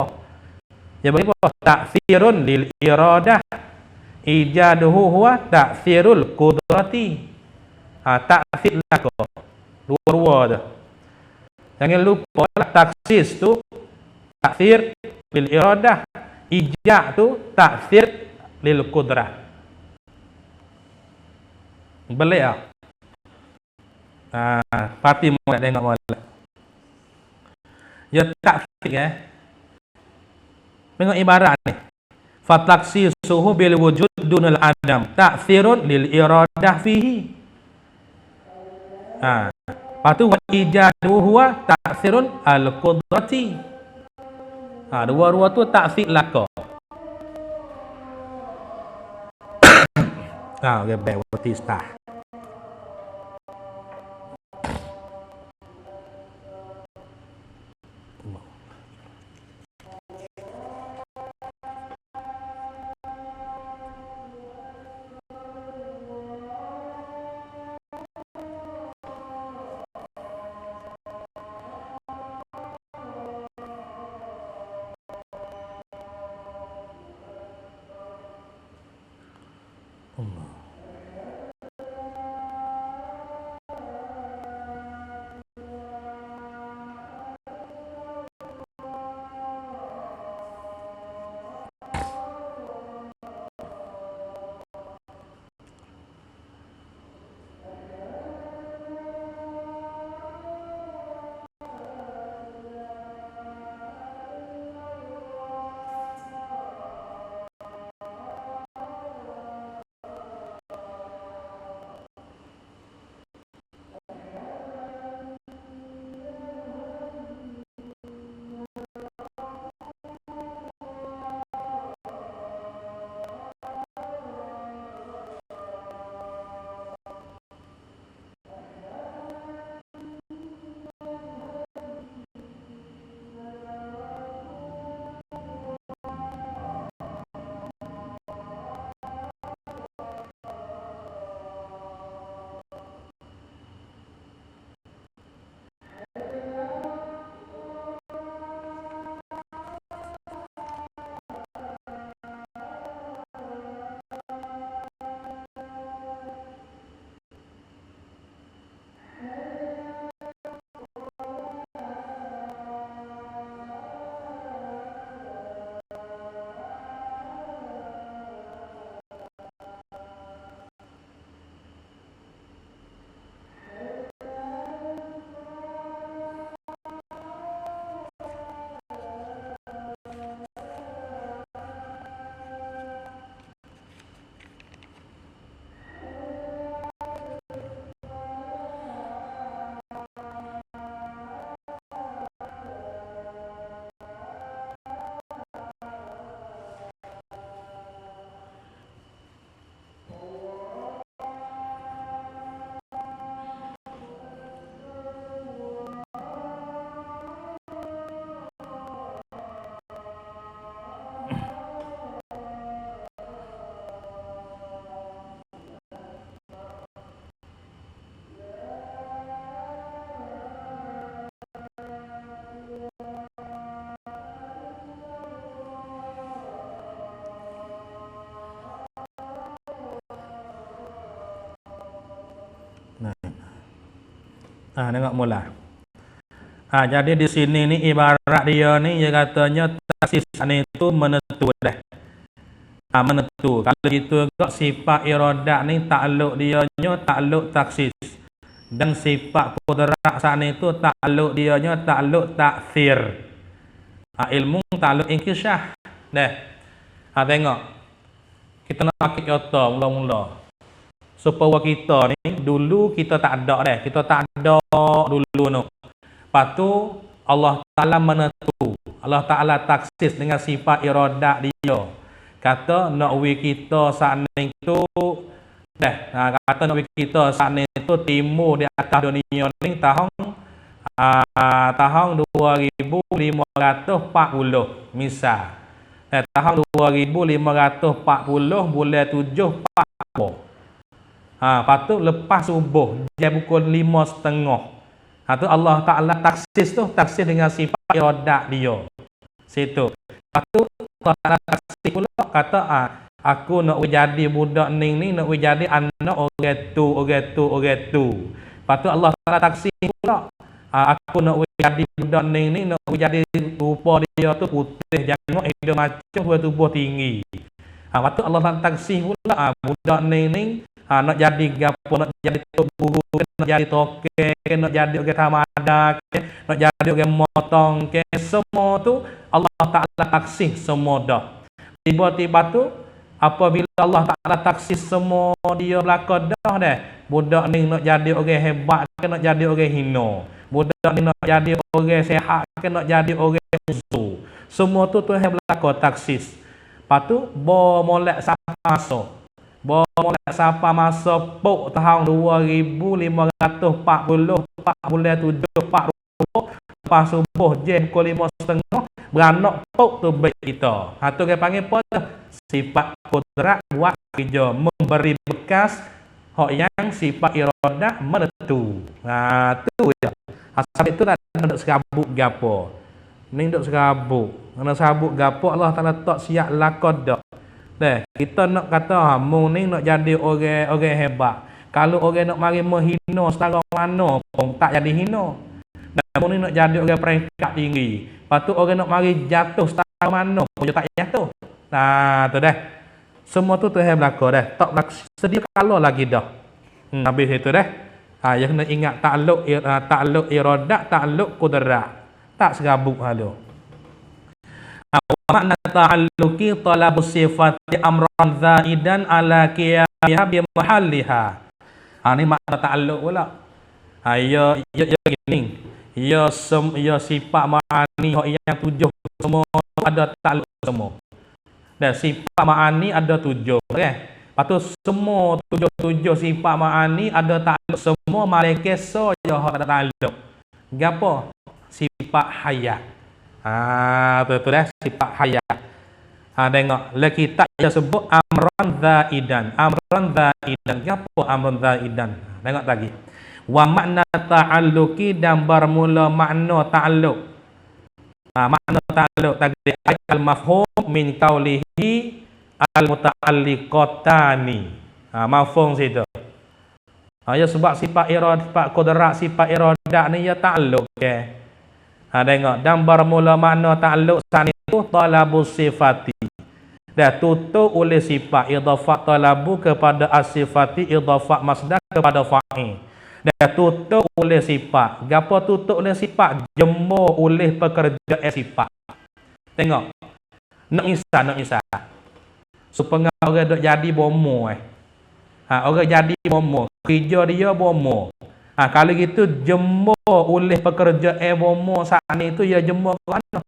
[SPEAKER 1] Ia beri apa? Ta'thirun lil iradah. Ijaduhu huwa ta'thirul qudrati. Ta'thir lah kau. Dua-dua tu. Jangan lupa lah taksis tu ta'thir lil iradah. Ijad tu ta'thir lil qudrah. Belik tak? Pati molek tengok molek. Ya ta'thir tengok ibarat ni. Fataksisuhu bil wujud dunal adam. Ta'thirun lil iradah fihi. Lepas tu ijadu huwa ta'thirun al qudrati. Dua-dua tu ta'thir laka. Okay, baik waktu start. Tengok mula. Jadi di sini ni ibarat dia ni dia katanya taksis ni tu menentu dah. Menentu. Kalau gitu juga sifat iradat ni takluk dianya takluk taksis. Dan sifat qudrat sana itu takluk dianya takluk taksir. Ilmu takluk inkisyah. Dah. Tengok. Kita nak pakai contoh mula-mula. Supaya kita ni dulu kita tak ada dah. Kita tak ada dulu no. Lepas tu Allah Ta'ala menentu. Allah Ta'ala taksis dengan sifat iradat dia. Kata nak we kita saat ni tu kata nak we kita saat ni tu timur di atas dunia ni tahun 2540 misal. Tahun 2540 bulan 7 lepas tu lepas subuh jam pukul 5.30. Tu Allah Ta'ala taksis tu taksis dengan sifat iradat dia. Situ. Lepas tu Allah Ta'ala taksis pula kata aku nak jadi budak ni nak jadi anak orang tu. Lepas tu Allah Ta'ala taksis pula aku nak jadi budak ni nak jadi rupa dia tu putih janggut hidung macam tubuh tinggi. Lepas tu Allah Ta'ala taksis pula budak ni nak jadi gapo, nak jadi tok guru, nak jadi toke, nak jadi orang tamada, nak jadi orang motong, semua tu Allah Ta'ala taksis semua dah. Tiba-tiba tu apabila Allah Ta'ala taksis semua dia belaka dah budak ni nak jadi orang hebat ke nak jadi orang hina, budak ni nak jadi orang sehat ke nak jadi orang musuh, semua tu Tuhan belaka taksis. Lepas tu molek siapa masuk pok tahun 2540 bulan 7 lepas subuh jam pukul 5.30 beranak pok tu baik kita. Tu dia panggil apa tu? Sifat qudrat buat kerja, memberi bekas hak yang sifat iradat menentu. Tu je. Asal itu tak nak serabut gapo. Ni duk serabut. Kena serabut gapo Allah Taala tak siap lakon dak. Kita nak kata mu ni nak jadi orang hebat. Kalau orang nak mari menghina setara mana pun tak jadi hina. Dan mu ni nak jadi orang peringkat tinggi. Lepas tu orang nak mari jatuh setara mana pun tak jatuh. Tu dah. Semua tu Tuhan berlaku dah. Tak sedia kala lagi dah. Habis itu dah. Yang kena ingat takluk iradat, takluk qudrat. Tak serabut halu. Makna ta'alluqi talabus sifati amran zaidan ala qiyamiha bi mahalliha. Ni makna ta'alluq pula. Ya gini. Ya sifat ma'ani yang 7 semua ada ta'alluq semua. Dan sifat ma'ani ada 7, Lepas tu semua 7 sifat ma'ani ada ta'alluq semua, malaikat saja ada ta'alluq. Gapo? Sifat hayat. Tu dah sifat hayat. Tengok le kitab dia sebut amran zaidan. Apa amran zaidan? Tengok lagi. Wa makna ta'alluqi dan bermula makna ta'alluq. Makna ta'alluq tadi al-mafhum min qaulihi al-muta'alliqatani. Mafhum situ. Ya sebab sifat iradat, sifat qudrat, sifat iradat ni ya ta'alluq tengok dan bermula makna ta'alluq sana itu talabus sifati. Dah tutup oleh sifat idhafat talabu kepada as-sifati idhafat masdar kepada fa'il. Dah tutup oleh sifat. Gapo tutup oleh sifat? Jemur oleh pekerja sifat. Tengok. Nak isah. Supaya orang dok jadi bomo orang jadi bomo. Kerja dia bomo. Kalau gitu jemur oleh pekerja bomo saat itu ya jemur ke mana?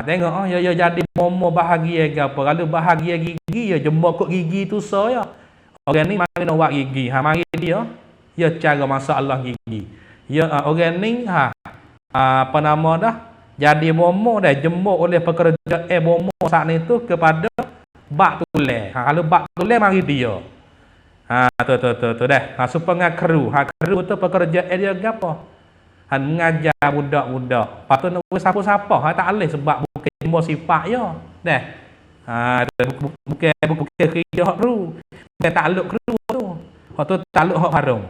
[SPEAKER 1] Tengok ya jadi bomo bahagia ke apa. Kalau bahagia gigi ya jemur kok gigi tu saya. Orang ni mari nak buat gigi. Mari dia ya cara masalah gigi. Ya orang ni apa nama dah? Jadi bomo dah jemur oleh pekerja bomo saat itu kepada bak tulen. Kalau bak tulen mari dia. Tu dah. Supaya kru. Kru tu pekerja dia gapo? Mengajar budak-budak. Lepas tu nak siapa-siapa tak boleh sebab bukan semua sifat ya. Dah. Bukan kerja kru. Bukan takluk kru tu. Tu takluk hak harum.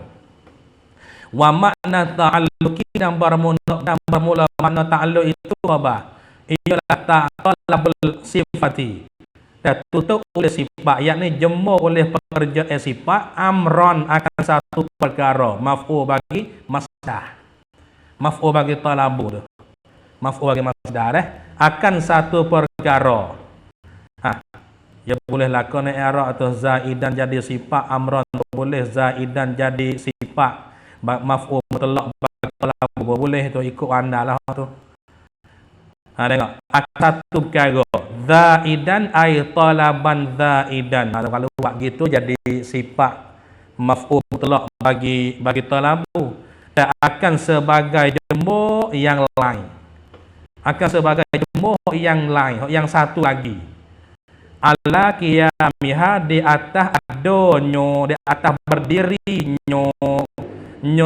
[SPEAKER 1] Wa makna ta'alluqi dan bermula makna ta'alluq itu apa? Ialah talabul sifati. Dan tutup oleh sifat, yakni jemur oleh pekerja sifat amron akan satu perkara, maf'ul bagi masdar. Maf'ul bagi talabu tu. Maf'ul bagi masdar akan satu perkara. Ya boleh lakon i'rab atau zaidan jadi sifat amron, boleh zaidan jadi sifat maf'ul mutlaq bagi talabu, boleh tu ikut anda lah tu. Tengok satu perkara zaidan ay talaban zaidan. Kalau buat gitu jadi sifat maf'ul mutlaq bagi talabu, dan akan sebagai jemur yang lain, akan sebagai jemur yang lain, yang satu lagi. Ala qiyamiha di atas adonyo, di atas berdirinya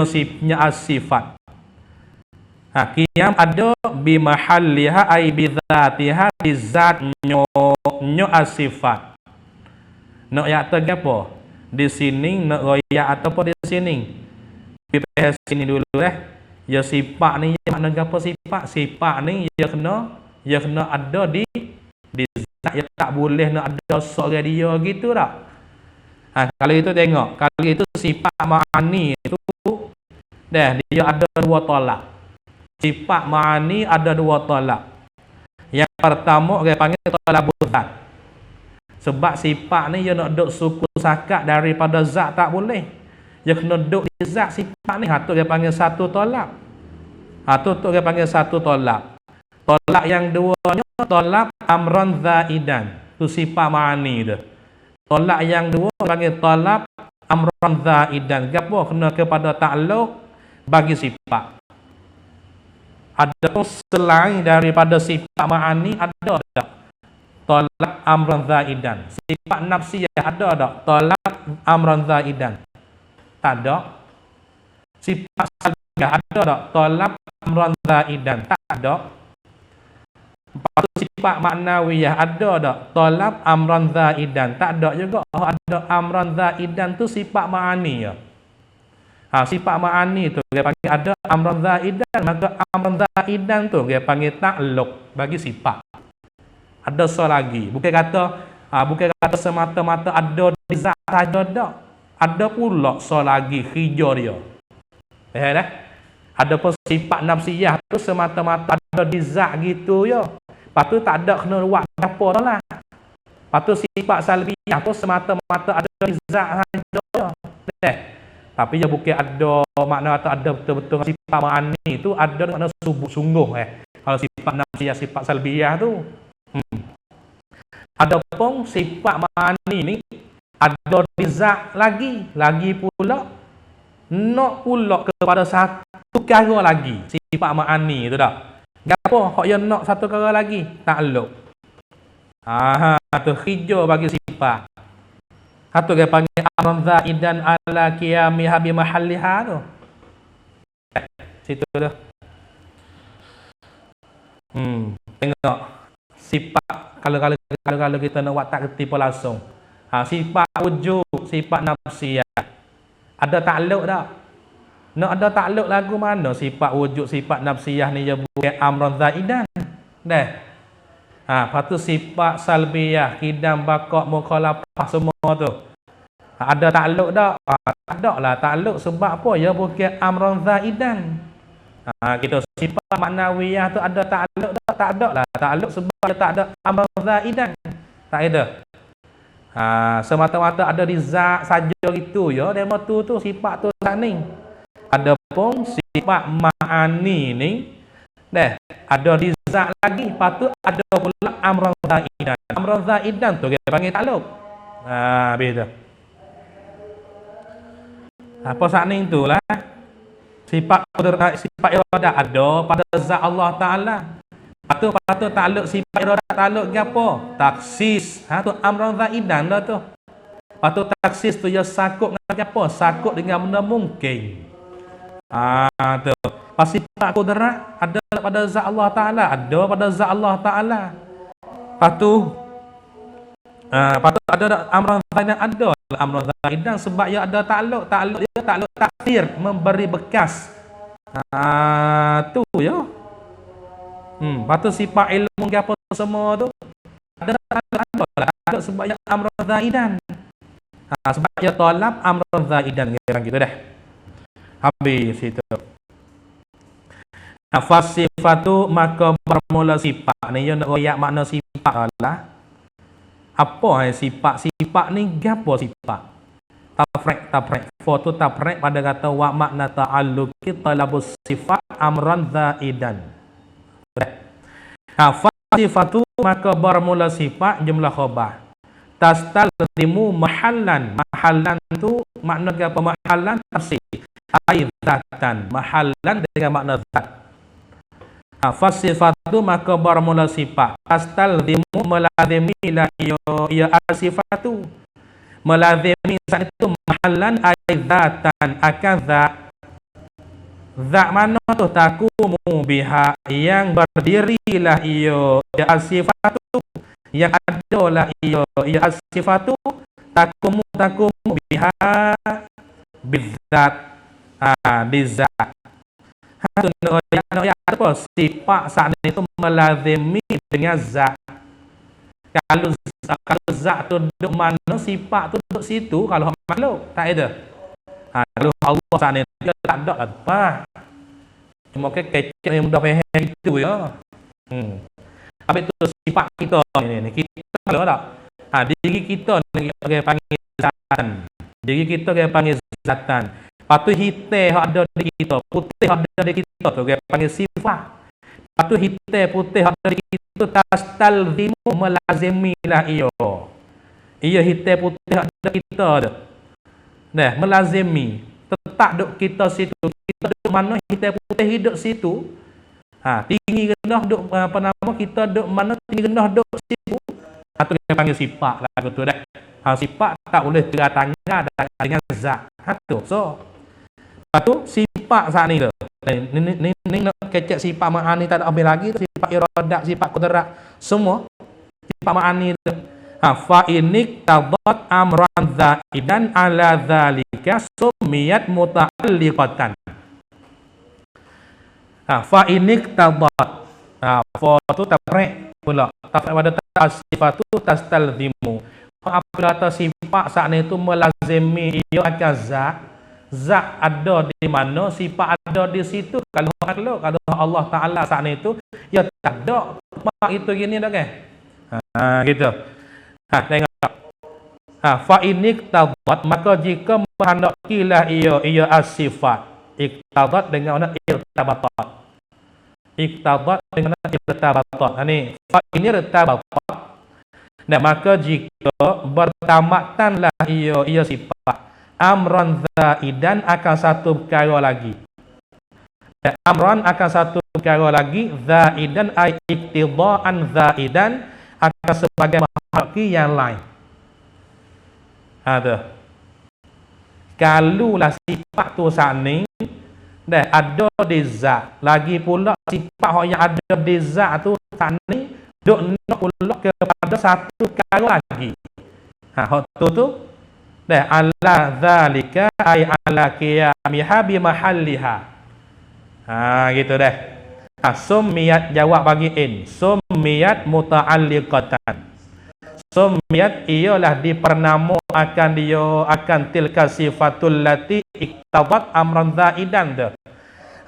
[SPEAKER 1] sifnya as-sifat. Qiyam ada bi mahalliha ay bi dzatiha, di zatnya as-sifat. Nak ayat apa? Di sini nak royak ataupun di sini. Di sini dulu ya sifat ni makna apa sifat? Sifat ni ya kena ada di zat, ya tak boleh nak ada seorang dia gitu tak? Kalau itu tengok, kalau itu sifat ma'ani itu dia ada dua tolak. Sifat ma'ani ada dua tolak. Yang pertama dia panggil tolak zat. Sebab sifat ni dia nak duk suku sakat daripada zat tak boleh. Dia kena duk di zat sifat ni. Tu dia panggil satu tolak. Tu dia panggil satu tolak. Tolak yang duanya tolak amron zaidan. Tu sifat ma'ani tu. Tolak yang dua panggil tolak amron zaidan. Gapo kena kepada ta'alluq bagi sifat. Ada selain daripada sifat ma'ani ada tak? Tolak amran zaidan. Sifat nafsiyah ada tak? Tolak amran zaidan. Tak ada. Sifat salbiyah ada tak? Tolak amran zaidan. Tak ada. Lepas tu sifat maknawiyah ada tak? Tolak amran zaidan. Tak ada juga. Ada amran zaidan tu sifat ma'ani ya. Sifat ma'ani tu dia panggil ada amran zaidan, maka amran zaidan tu dia panggil ta'alluq bagi sifat. Ada so lagi, bukan kata semata-mata ada di zat saja dak. Ada pula so lagi hijau dia. Ada pun sifat nafsiyah tu semata-mata ada di zat gitu ya. Lepas tu tak ada kena buat apa lah. Lepas tu sifat salbiyah tu semata-mata ada di zat saja ya. Tapi dia bukan ada makna atau ada betul-betul sifat ma'ani itu ada makna sungguh Kalau sifat nafsiyah, sifat salbiyah tu. Ada pun sifat ma'ani ni ada di zat lagi pula nak pula kepada satu perkara lagi. Sifat ma'ani tu tak. Gapo hak yang nak satu perkara lagi? Ta'alluq. Tu hijau bagi sifat. Atau dia panggil amran zaidan ala qiyamiha bi mahalliha tu. Situ dah. Tengok sifat kalau kita nak buat tak kerti pun langsung. Sifat wujud, sifat nafsiyah. Ada takluk tak? Nak ada takluk lagu mana sifat wujud, sifat nafsiyah ni dia bukan amran zaidan. Lepas tu sifat salbiyah, kidam, bakok, mukhalafah semua tu. Ada takluk tak? Tak ada lah takluk sebab apa? Ya bukan amran zaidan. Kita sifat maknawiyah tu ada takluk tak? Tak ada lah takluk sebab dia tak ada amran zaidan. Tak ada. Semata-mata ada di zat saja gitu ya. Demo tu sifat tu zat ni. Ada pun sifat ma'ani ni ada di zat lagi. Lepas tu ada pula amran zaidan. Amran zaidan tu dia panggil takluk. Habis tu. Apa saat ni itulah sifat iradah ada pada zat Allah Ta'ala. Lepas tu takluk sifat iradah takluk ke apa? Taksis. Tu amran zaidan dah tu. Lepas tu taksis tu ya sakut dengan apa? Sakut dengan benda mungkin. Tu. Pas sifat kudrat ada pada zat Allah Ta'ala. Ada pada zat Allah Ta'ala. Lepas tu Patut ada amran zaidan, ada lah amran zaidan sebab ia ada takluk dia takluk takdir, memberi bekas. Tu ya. Patut sifat ilmu ke apa semua tu ada takluk sebab ia amran zaidan. Sebab ia tolak amran zaidan kira gitu dah. Habis itu. Fasifatu maka bermula sifat ni, yang nak royak makna sifat lah. Apa sifat ni gapo sifat? Tafrek foto tafrek pada kata wa makna ta'alluqi talabus sifat amran zaidan. Fasifatu maka bermula sifat jumlah khabar. Tastalzimu mahallan tu makna gapo? Mahallan tafsir ai zatan, mahallan dengan makna zat. Fasifatu maka bermula sifat, tastalzimu melazimi la ia asifatu, melazimi saat itu mahallan ai zatan, akan zat mana tu takumu biha, yang berdirilah ia asifatu, yang adalah ia asifatu, takumu biha bizat, bizat. Apa sifat saat itu melazimi dengan zat. Kalau zat tu duduk mana, sifat tu duduk situ. Kalau makhluk tak ada. Kalau Allah saat itu dia tak ada apa. Cuma kecil yang mudah faham itu ya. Habis tu sifat kita ni kita kalau tak. Diri kita ni dia panggil zatan. Diri kita dia panggil zatan. Patu hitam hak ada di kita, putih hak ada di kita tu dia panggil sifat. Patu hitam putih hak ada di kita, tastalzimu melazimilah ia. Ia hitam putih hak ada di kita tu. Nah, melazimi, tetap duk kita situ. Kita duk mana hitam putih hidup situ. Tinggi rendah duk apa nama kita duk mana tinggi rendah duk situ. Tu dia panggil sifat lah tu dah. Sifat tak boleh tengah dengan zat. Tu. So tu sifat saat ni tu. Ni nak kecek sifat ma'ani tak ada habis lagi tu, sifat iradat, sifat qudrat, semua sifat ma'ani tu. Fa inik tadat amran zaidan ala zalika sumiyat muta'alliqatan. Fa inik tadat. Fa tu tabrek pula. Tabrek pada sifat tu tastalzimu. Apabila sifat saat ni tu melazimi ia akan zat ada di mana, sifat ada di situ. Kalau Allah Ta'ala saat itu ya tak ada mak itu gini dah kan. Gitu. Tengok. Fa iniktadat maka jika menghendakilah ia as-sifat. Iktadat dengan makna irtabatat. Iktadat dengan makna irtabatat. Ni fa ini irtabatat. Nah, maka jika bertamatanlah ia sifat amran zaidan akan satu perkara lagi. Amran akan satu perkara lagi, zaidan ai iktidaan zaidan akan sebagai mahaki yang lain. Ada. Kalulah sifat tu saat ni dah ada di zat, lagi pula sifat yang ada di zat tu saat ni duk nak pula kepada satu perkara lagi. Hak tu dah ala zalika ay ala qiyamiha bi mahalliha. Gitu dah. Summiyat jawab bagi in. Summiyat muta'alliqatan. Summiyat ialah dipernama akan dia akan tilka sifatul lati iktabat amran zaidan dah.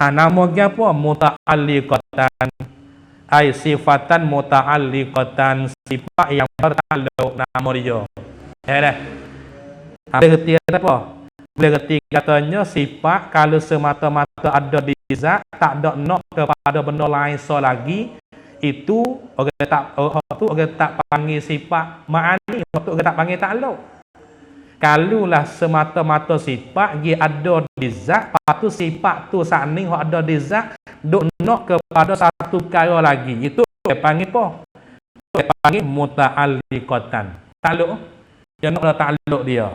[SPEAKER 1] Nama dia apa? Muta'alliqatan. Ay sifatan muta'alliqatan, sifat yang bertakluk nama dia. Dah. Boleh reti apa? Boleh reti katanya sifat kalau semata-mata ada di zat, tak ada nak kepada benda lain lagi, itu orang tak panggil sifat ma'ani, orang tak panggil takluk. Kalulah semata-mata sifat dia ada di zat, patu sifat tu saat ni ada di zat, duk nak kepada satu perkara lagi, itu dia panggil apa? Dia panggil muta'alliqatan. Takluk. Dia nak takluk dia.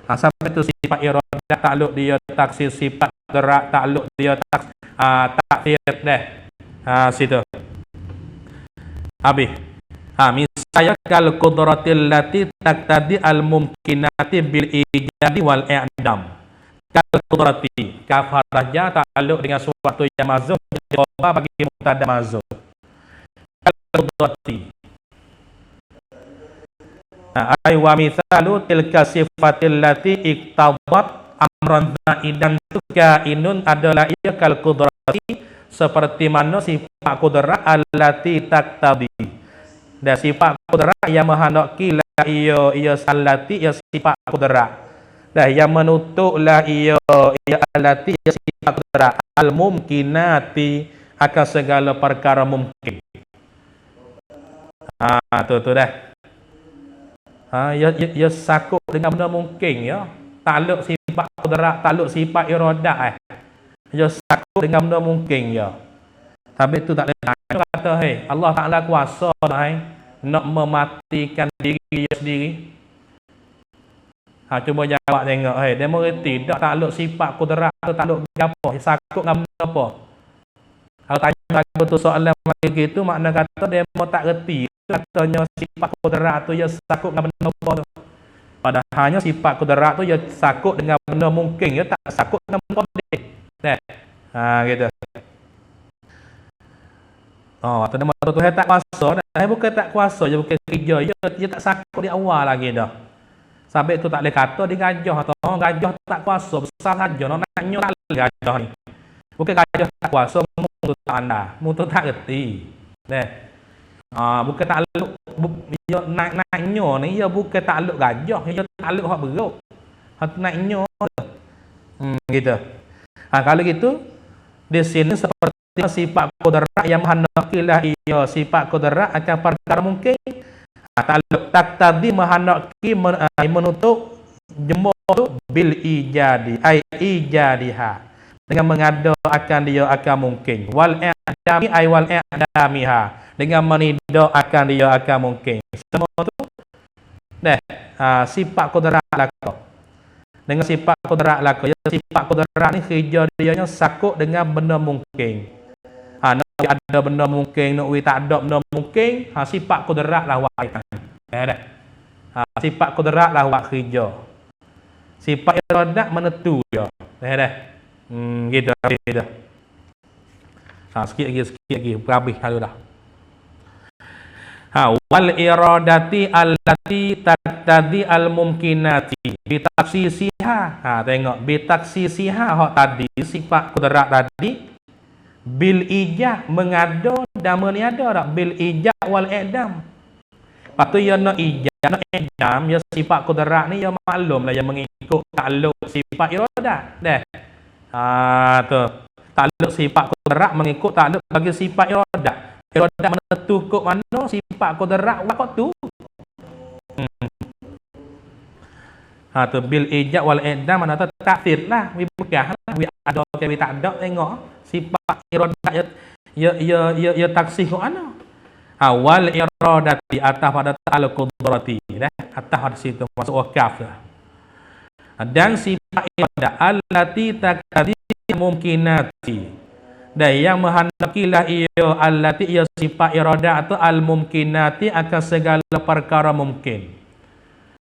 [SPEAKER 1] Sampai tu sifat iradat takluk dia, taksir sifat gerak takluk dia, takdir dah. Situ. Habis. Misal saya kal qudratil lati taqtadi al mumkinati bil ijadi wal i'dam. Kal qudrati kafarahnya takluk dengan sesuatu yang mazum jawab bagi mubtada mazum. Kal qudrati ay wa mithalu tilka sifatil lati iktabat amran zaidan tukainun adalah ia kal qudrati seperti mana sifat kudrat allati taqtabi. Dan sifat kudrat yang menghendaki la ia salati ia sifat kudrat. Dan yang menutup la ia allati ia sifat kudrat al mumkinati akan segala perkara mungkin. Tu dah. Ya sakut dengan benda mungkin ya. Takluk sifat kudrat, takluk sifat iradah dia sakut dengan benda mungkin ya. Tapi tu tak boleh kata Allah Taala kuasa nak mematikan diri dia sendiri. Cuba jawab tengok dia mengerti tak takluk sifat kudrat tu takluk apa? Sakut dengan benda apa? Kalau tanya betul soalan macam gitu makna kata dia mau tak reti. Katanya sifat kudrat tu dia sakut dengan benda apa tu? Padahalnya sifat kudrat tu dia sakut dengan benda mungkin, dia tak sakut dengan benda qadir. Gitu. Tu nama Tuhan tak kuasa dah. Bukan tak kuasa je, bukan kerja dia tak sakut di awal lagi dah. Sampai tu tak boleh kata dia gajah atau gajah tak kuasa besar saja nak nyo tak boleh gajah ni. Bukan gajah tak kuasa mu tak anda, mu tu tak reti. Bukan takluk dia naik nyo ni dia bukan takluk gajah, dia takluk hak beruk. Hak naik nyo. Gitu. Kalau gitu di sini seperti sifat kudrat yang menghendakilah ia sifat kudrat akan perkara mungkin. Takluk taqtadi menghendaki menutup jemur tu bil ijadi ai ijadiha dengan mengada akan dia akan mungkin wal i'dami ai wal i'damiha dengan menida akan dia akan mungkin. Semua tu sifat kudrat laku. Dengan sifat kudrat laku. Sifat kudrat ni kerja dia nya sakut dengan benda mungkin. Nak ada benda mungkin, nak tak ada benda mungkin, sifat kudrat lah wak itu. Sifat kudrat lah wak kerja. Sifat iradat menentu dia. Gitu. Sikit lagi, habis kalau dah. Wal iradati allati taqtadi al mumkinati bitaksisiha. Tengok bitaksisiha hak tadi sifat kudrat tadi bil ijab mengada dan meniada tak bil ijab wal i'dam. Patu ya nak ijab nak i'dam ya sifat kudrat ni ya maklumlah yang mengikut takluk sifat iradat dah. Tu takluk sifat kudrat mengikut takluk bagi sifat iradat. Iradat menentu kok mana sifat kudrat waktu tu. Tu bil ijab wal i'dam mana tu taksir lah wi bekah lah wi ada ke wi tak ada tengok sifat iradat ya taksih kok ana. Awal iradati atas pada ta'al qudrati dah atas pada situ masuk wakaf dah. Dan sifat iradat allati taqtadi mumkinati dan yang menghendakilah ia allati ia sifat iradat atau al mumkinati akan segala perkara mungkin.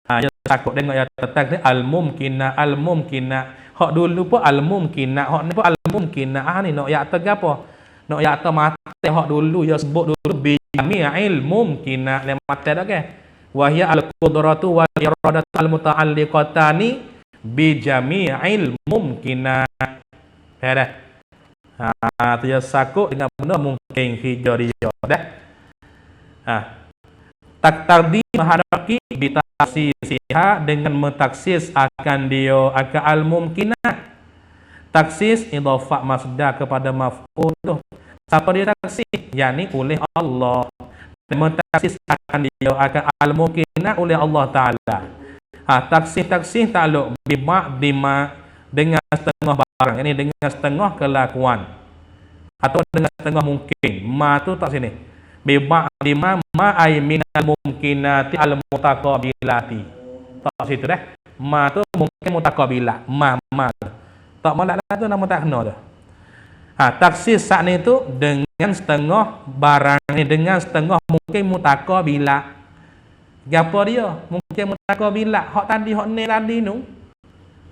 [SPEAKER 1] Ya takut tengok ya tetek ni al mumkina hak dulu pun al mumkina hak ni pun al mumkina ni nak ya te gapo nak ya te mate hak dulu ya sebut dulu bi jami'il mumkina le mate dak ke wa hiya al qudratu wal iradatu al muta'alliqatani bi jami'il mumkina. Dah. Tu ya sakut dengan benda mungkin hijau dia dah. Taqtadi menghadapi bitaksisiha dengan mentaksis akan dia akan al-mumkinah. Taksis idhafah masdar kepada maf'ul tu. Siapa dia taksis? Yani oleh Allah. Mentaksis akan dia akan al-mumkinah oleh Allah Ta'ala. Taksis takluk bima dengan setengah barang. Ini dengan setengah kelakuan. Atau dengan setengah mungkin. Ma tu tak sini. Bima ma ay minal mumkinati al mutaqabilati. Tak situ dah. Ma tu mungkin mutaqabilah. Ma. Tak malak lah tu nama tak kena tu. Taksis saat ni tu dengan setengah barang ni dengan setengah mungkin mutaqabilah. Gapo dia? Mungkin mutaqabilah. Hak tadi hak ni tadi nu.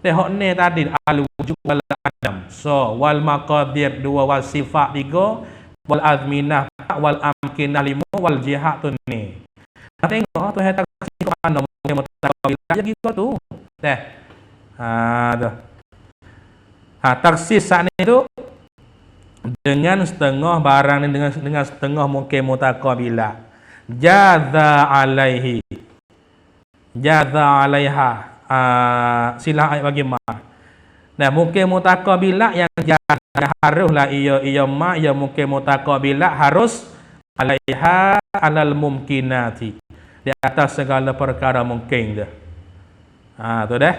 [SPEAKER 1] Hak ni tadi al-wujud wal adam. So wal maqadir 2 wal sifat 3 wal azminah wal amkinah 5 wal jihad tu ni. Tengok tu hai taksir mana mungkin mutaqabilah ya gitu tu. Dah. Tu. Taksir saat ni tu dengan setengah barang ni dengan setengah mungkin mutaqabilah. Jaza alaihi. Jaza alaiha. Silah ayat bagaimana? Nah, mungkin mutaqabilah yang haruslah ia ma ya mungkin mutaqabilah harus alaiha alal mumkinati. Di atas segala perkara mungkin dah. Tu dah.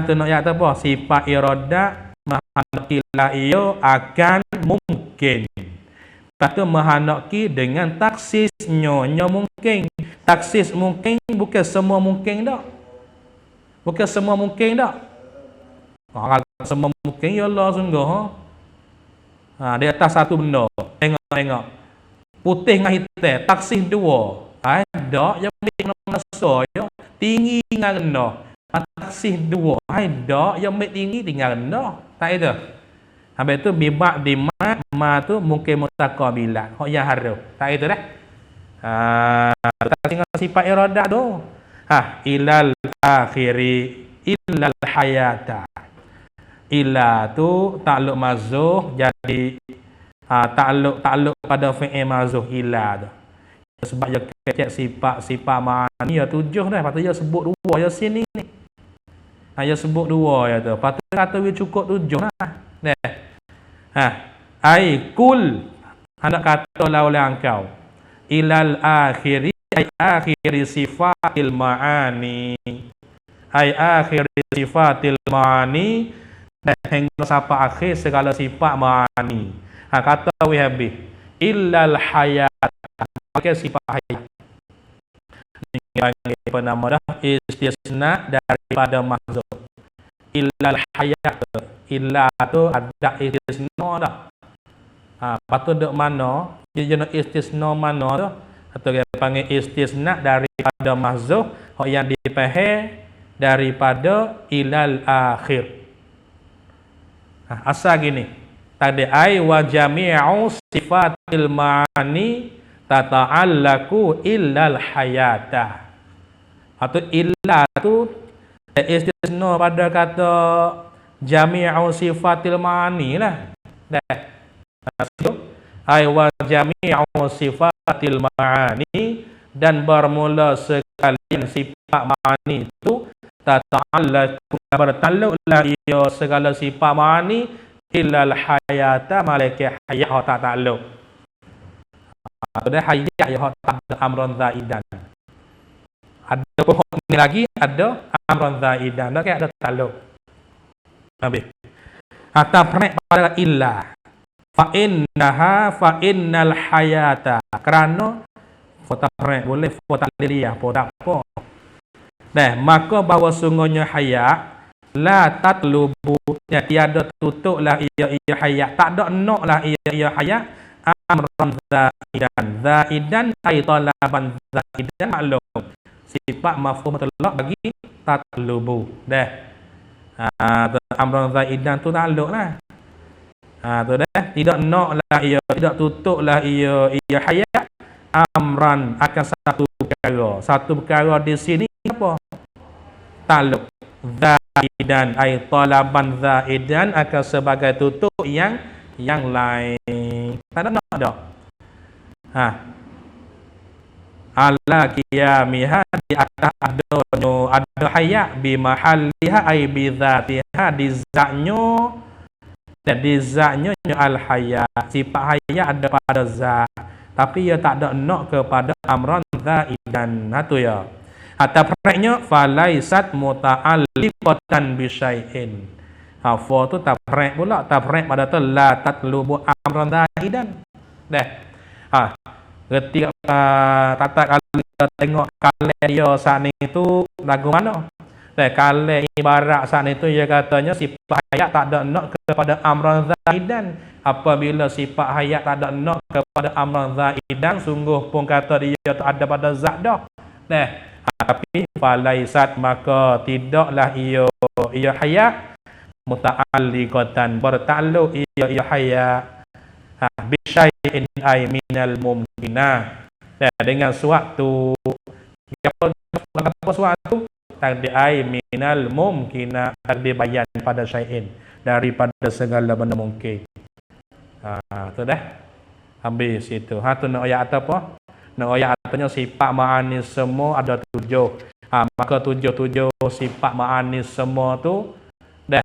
[SPEAKER 1] Tu nak ayat apa? Sifat iradah mahakilah ia akan mungkin. Lepas tu mahanaki dengan taksisnya mungkin. Taksis mungkin bukan semua mungkin tak. Bukan semua mungkin tak. Kalau semua mungkin ya Allah sungguh. Di atas satu benda. Tengok. Putih dengan hitam. Taksis 2. Ada yang boleh so ya. Tinggi dengan rendah. Taksis 2. Ada yang boleh tinggi tinggal rendah. Tak itu. Habis tu bibak dimat ma tu mungkin mutaqabilah. Hak yang harus. Tak itu dah. Tak tengok sifat iradah tu. Ilal akhiri illal hayata. Ila tu takluk mazuh jadi takluk pada fi'il mazuh ila tu. Sebab dia kecek sifat ma'ani ya 7 dah. Lepas tu dia sebut 2 ya sini ni. Dia sebut 2 ya tu. Lepas tu kata dia cukup 7 lah. Ai kul hendak kata oleh engkau ilal akhiri ai akhiri sifatil ma'ani ai akhiri sifatil ma'ani hingga sampai akhir segala sifat ma'ani. Kata we habis illal hayat pakai sifat hayat ini apa nama dah istisna daripada mahzuf. Illal hayat illa tu ada istisna dah. Patut dek mana dia jenis istisna mana tu atau dia panggil istisna daripada mahzuf yang dipahami daripada ilal akhir. Asal gini tadi ai wa jami'u sifatil ma'ani tata'allaku illal hayata. Atau illa tu istisna pada kata jami'u sifatil ma'ani lah. Dah. Ai wa jami'u sifatil ma'ani dan bermula sekalian sifat ma'ani itu tata'allaqu bertalluqlah ia segala sifat ma'ani illal hayata malaikat hayat tak ta'alluq. Ada hayat yang tak ada amran zaidan. Ada pun ni lagi ada amran zaidan. Tak ada ta'alluq. Habis. Tabrek pada illa fa innaha fa innal hayata kerana tabrek boleh takliliyah pun tak apa. Maka bahawa sungguhnya hayat la tatlubu tiada tutuplah ia hayat tak ada naklah ia hayat amran zaidan ai talaban zaidan maklum sifat mafhum mutlaq bagi tatlubu amran zaidan tu takluk lah. Tu dah tidak naklah ia tidak tutuplah ia hayat amran akan satu perkara di sini apa takluk zaidan ai talaban zaidan akan sebagai tutup yang lain tak ada nak dak. Ala qiyamiha di atas ada hayat bi mahalliha ai bi zatiha di zatnya dan di zatnya al hayat sifat hayat ada pada zat tapi ia tak ada nak kepada amran zaidan. Tu ya tabriknya falaisat muta'alliqatan bi syai'in. Fa tu tabrik pula tabrik pada tu la tatlubu amran zaidan. Ketika tata kalau kita tengok kalah dia saat ni tu lagu mana? Kalah ibarat saat ni tu dia katanya sifat hayat tak ada nak kepada amran zaidan. Apabila sifat hayat tak ada nak kepada amran zaidan, sungguh pun kata dia tak ada pada zat dah. Tapi falaisat maka tidaklah ia hayat muta'alliqatan bertakluk ia hayat bisyai'in ay minal mumkinah. Dengan suatu apa suatu tadi ay minal mumkinah tadi bayan pada syai'in daripada segala benda mungkin. Tu dah habis itu. Tu nak ayat apa? Nak ayat artinya sifat ma'ani semua ada 7. Maka 7 sifat ma'ani semua tu dah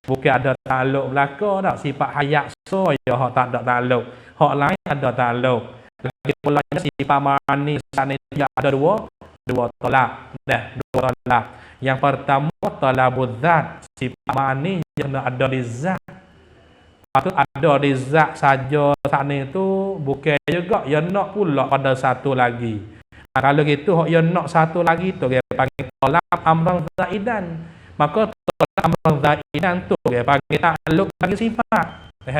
[SPEAKER 1] bukan ada takluk belaka tak. Sifat hayat so ya hak tak ada takluk. Hak lain ada takluk. Lagi pula sifat ma'ani sana dia ada dua tolak. Dua tolak. Yang pertama talabuz zat. Sifat ma'ani yang ada di zat. Itu ada di zat saja sana itu bukan juga ya nak pula pada satu lagi. Kalau gitu hak ya nak satu latu tu dia panggil tolak amran zaidan. Maka tolak amran zaidan tu dia panggil takluk bagi sifat. Tu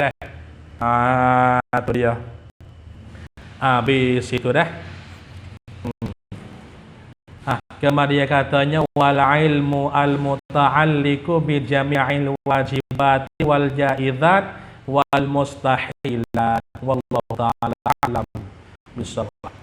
[SPEAKER 1] dia. Habis itu dah. Kemudian katanya wal ilmu al muta'alliqu bi jami'il wajibati wal jaizat wal mustahilat wallahu ta'ala alam bisawab.